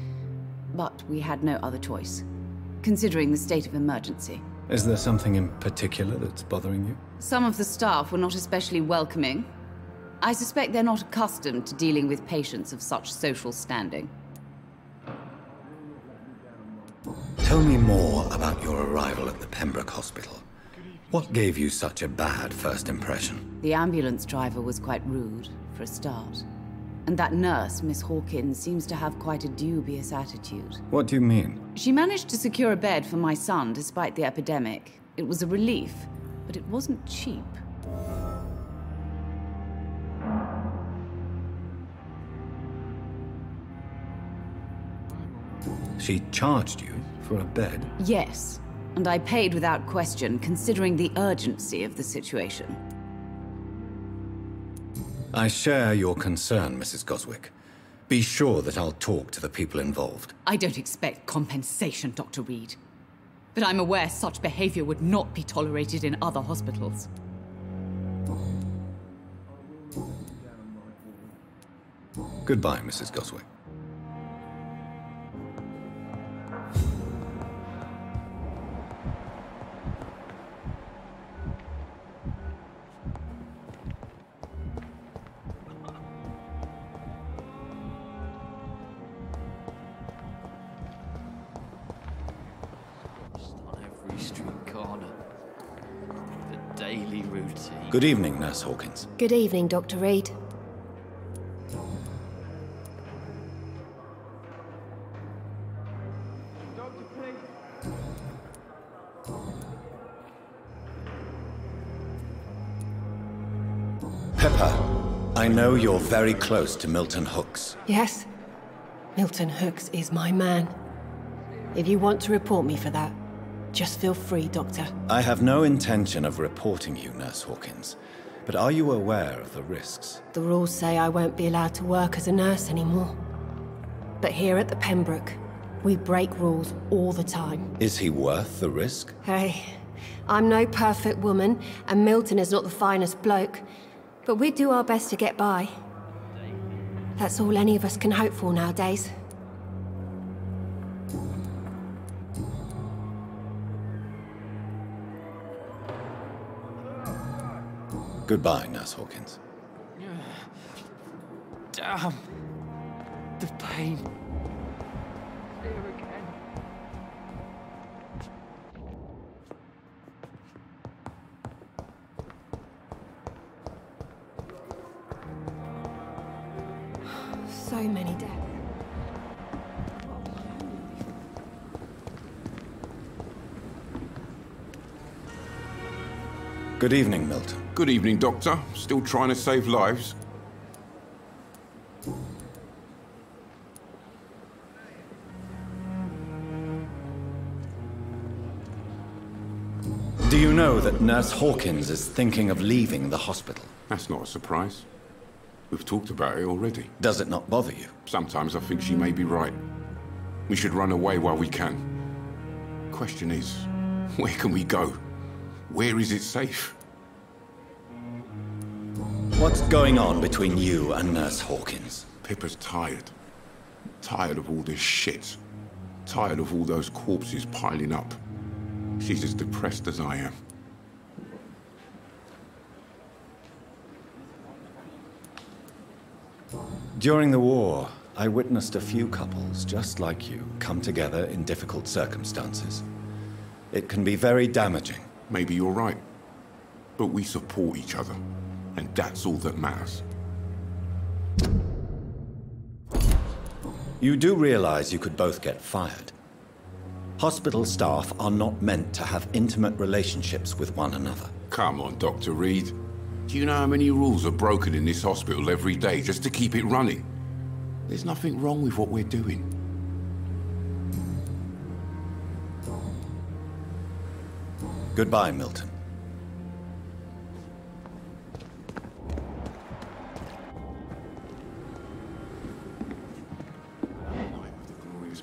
but we had no other choice, considering the state of emergency. Is there something in particular that's bothering you? Some of the staff were not especially welcoming. I suspect they're not accustomed to dealing with patients of such social standing. Tell me more about your arrival at the Pembroke Hospital. What gave you such a bad first impression? The ambulance driver was quite rude, for a start. And that nurse, Miss Hawkins, seems to have quite a dubious attitude. What do you mean? She managed to secure a bed for my son despite the epidemic. It was a relief, but it wasn't cheap. She charged you for a bed? Yes, and I paid without question, considering the urgency of the situation. I share your concern, Mrs. Goswick. Be sure that I'll talk to the people involved. I don't expect compensation, Dr. Reed. But I'm aware such behavior would not be tolerated in other hospitals. Goodbye, Mrs. Goswick. Daily routine. Good evening, Nurse Hawkins. Good evening, Dr. Reed. Pepper, I know you're very close to Milton Hooks. Yes? Milton Hooks is my man. If you want to report me for that, just feel free, Doctor. I have no intention of reporting you, Nurse Hawkins. But are you aware of the risks? The rules say I won't be allowed to work as a nurse anymore. But here at the Pembroke, we break rules all the time. Is he worth the risk? Hey, I'm no perfect woman, and Milton is not the finest bloke. But we do our best to get by. That's all any of us can hope for nowadays. Goodbye, Nurse Hawkins. Damn. The pain. Here again. So many deaths. Good evening, Milton. Good evening, Doctor. Still trying to save lives? Do you know that Nurse Hawkins is thinking of leaving the hospital? That's not a surprise. We've talked about it already. Does it not bother you? Sometimes I think she may be right. We should run away while we can. Question is, where can we go? Where is it safe? What's going on between you and Nurse Hawkins? Pippa's tired. Tired of all this shit. Tired of all those corpses piling up. She's as depressed as I am. During the war, I witnessed a few couples just like you come together in difficult circumstances. It can be very damaging. Maybe you're right. But we support each other. And that's all that matters. You do realize you could both get fired. Hospital staff are not meant to have intimate relationships with one another. Come on, Dr. Reed. Do you know how many rules are broken in this hospital every day just to keep it running? There's nothing wrong with what we're doing. Goodbye, Milton.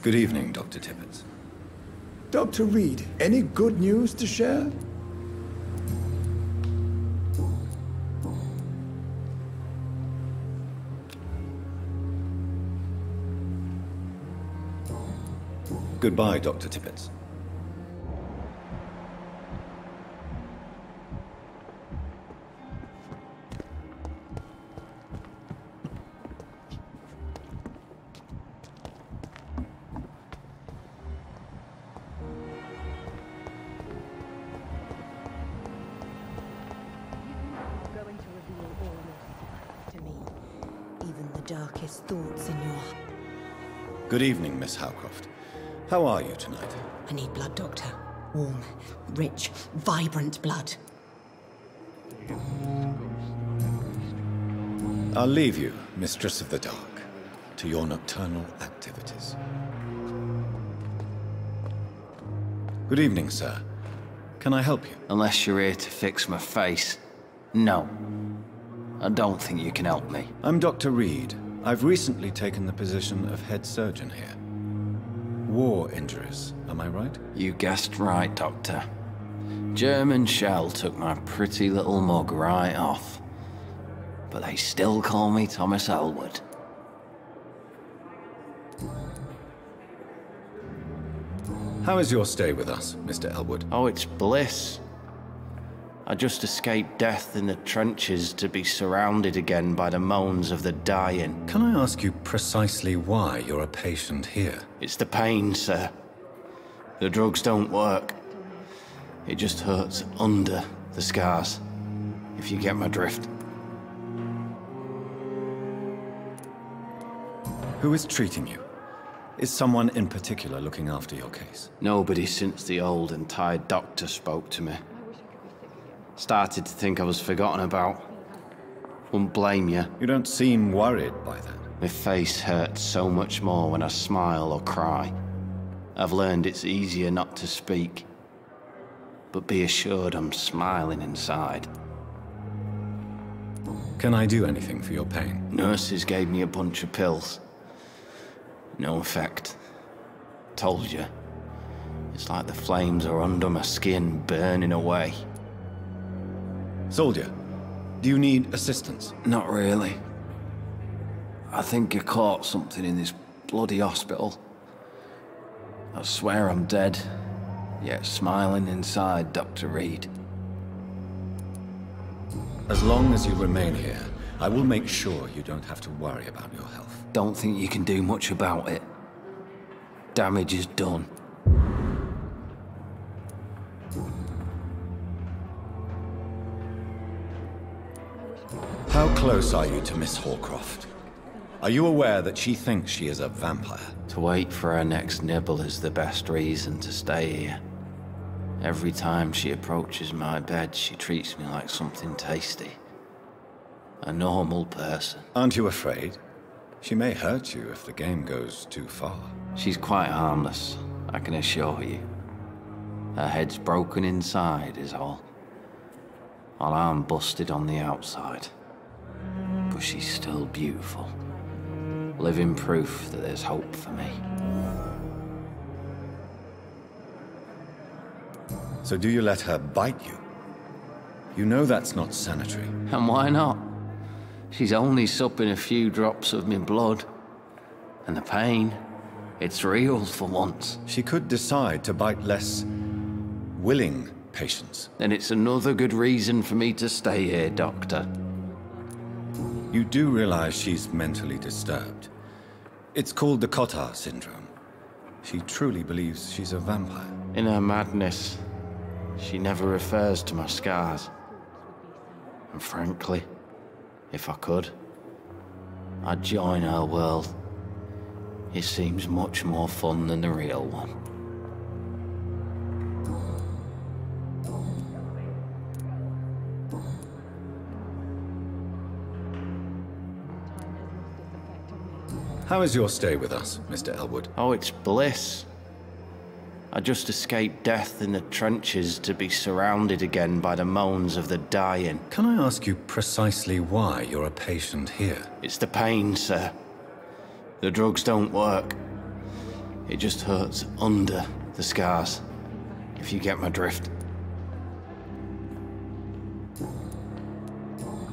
Good evening, Dr. Tibbets. Dr. Reed, any good news to share? Goodbye, Dr. Tippett. Darkest thoughts in your... Good evening, Miss Howcroft. How are you tonight? I need blood, Doctor. Warm, rich, vibrant blood. I'll leave you, Mistress of the Dark, to your nocturnal activities. Good evening, sir. Can I help you? Unless you're here to fix my face. No. I don't think you can help me. I'm Dr. Reed. I've recently taken the position of head surgeon here. War injuries, am I right? You guessed right, Doctor. German shell took my pretty little mug right off. But they still call me Thomas Elwood. How is your stay with us, Mr. Elwood? Oh, it's bliss. I just escaped death in the trenches to be surrounded again by the moans of the dying. Can I ask you precisely why you're a patient here? It's the pain, sir. The drugs don't work. It just hurts under the scars, if you get my drift. Who is treating you? Is someone in particular looking after your case? Nobody since the old and tired doctor spoke to me. Started to think I was forgotten about. Wouldn't blame you. You don't seem worried by that. My face hurts so much more when I smile or cry. I've learned it's easier not to speak. But be assured I'm smiling inside. Can I do anything for your pain? Nurses gave me a bunch of pills. No effect. Told you. It's like the flames are under my skin, burning away. Soldier, do you need assistance? Not really. I think I caught something in this bloody hospital. I swear I'm dead, yet smiling inside, Dr. Reed. As long as you remain here, I will make sure you don't have to worry about your health. Don't think you can do much about it. Damage is done. How close are you to Miss Hawcroft? Are you aware that she thinks she is a vampire? To wait for her next nibble is the best reason to stay here. Every time she approaches my bed, she treats me like something tasty. A normal person. Aren't you afraid? She may hurt you if the game goes too far. She's quite harmless, I can assure you. Her head's broken inside is all. While I'm busted on the outside. But she's still beautiful. Living proof that there's hope for me. So do you let her bite you? You know that's not sanitary. And why not? She's only supping a few drops of my blood. And the pain, it's real for once. She could decide to bite less willing patients. Then it's another good reason for me to stay here, Doctor. You do realize she's mentally disturbed. It's called the Cotard syndrome. She truly believes she's a vampire. In her madness, she never refers to my scars. And frankly, if I could, I'd join her world. It seems much more fun than the real one. How is your stay with us, Mr. Elwood? Oh, it's bliss. I just escaped death in the trenches to be surrounded again by the moans of the dying. Can I ask you precisely why you're a patient here? It's the pain, sir. The drugs don't work. It just hurts under the scars, if you get my drift.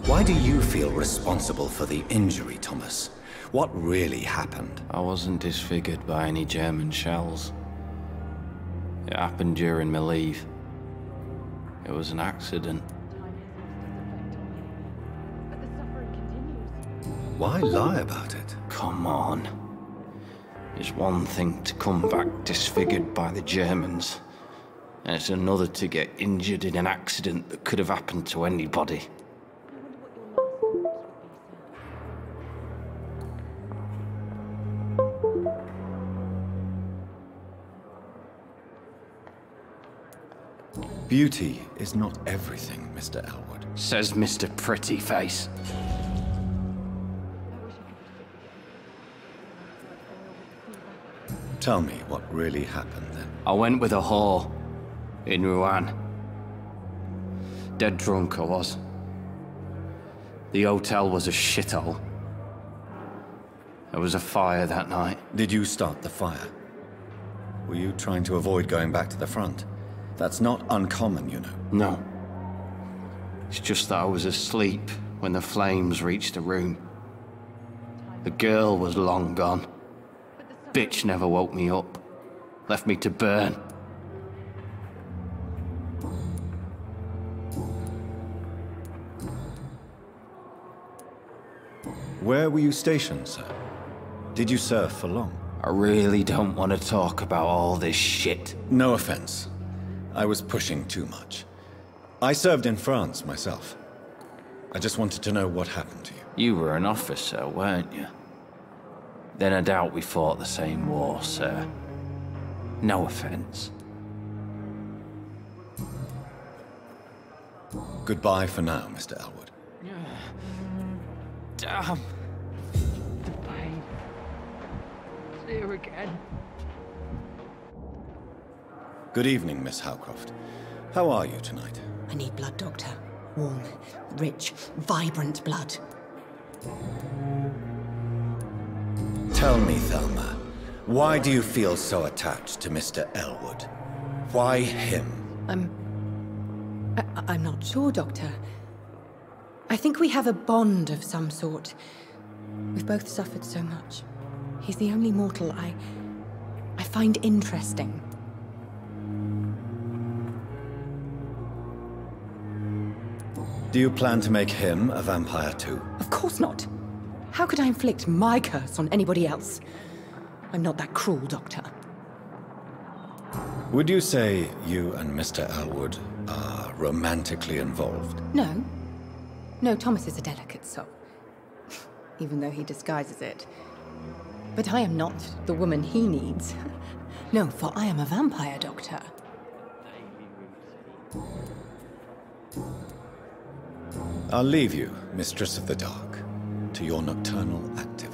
Why do you feel responsible for the injury, Thomas? What really happened? I wasn't disfigured by any German shells. It happened during my leave. It was an accident. Why lie about it? Come on. It's one thing to come back disfigured by the Germans, and it's another to get injured in an accident that could have happened to anybody. Beauty is not everything, Mr. Elwood. Says Mr. Pretty Face. Tell me what really happened then. I went with a whore in Rouen. Dead drunk I was. The hotel was a shithole. There was a fire that night. Did you start the fire? Were you trying to avoid going back to the front? That's not uncommon, you know. No. It's just that I was asleep when the flames reached the room. The girl was long gone. Bitch never woke me up. Left me to burn. Where were you stationed, sir? Did you serve for long? I really don't want to talk about all this shit. No offense. I was pushing too much. I served in France myself. I just wanted to know what happened to you. You were an officer, weren't you? Then I doubt we fought the same war, sir. No offense. Goodbye for now, Mr. Elwood. Damn. The pain. It's here again. Good evening, Miss Howcroft. How are you tonight? I need blood, Doctor. Warm, rich, vibrant blood. Tell me, Thelma, why do you feel so attached to Mr. Elwood? Why him? I'm not sure, Doctor. I think we have a bond of some sort. We've both suffered so much. He's the only mortal I find interesting. Do you plan to make him a vampire too? Of course not. How could I inflict my curse on anybody else? I'm not that cruel, Doctor. Would you say you and Mr. Elwood are romantically involved? No. No, Thomas is a delicate soul. Even though he disguises it. But I am not the woman he needs. No, for I am a vampire, Doctor. I'll leave you, Mistress of the Dark, to your nocturnal activities.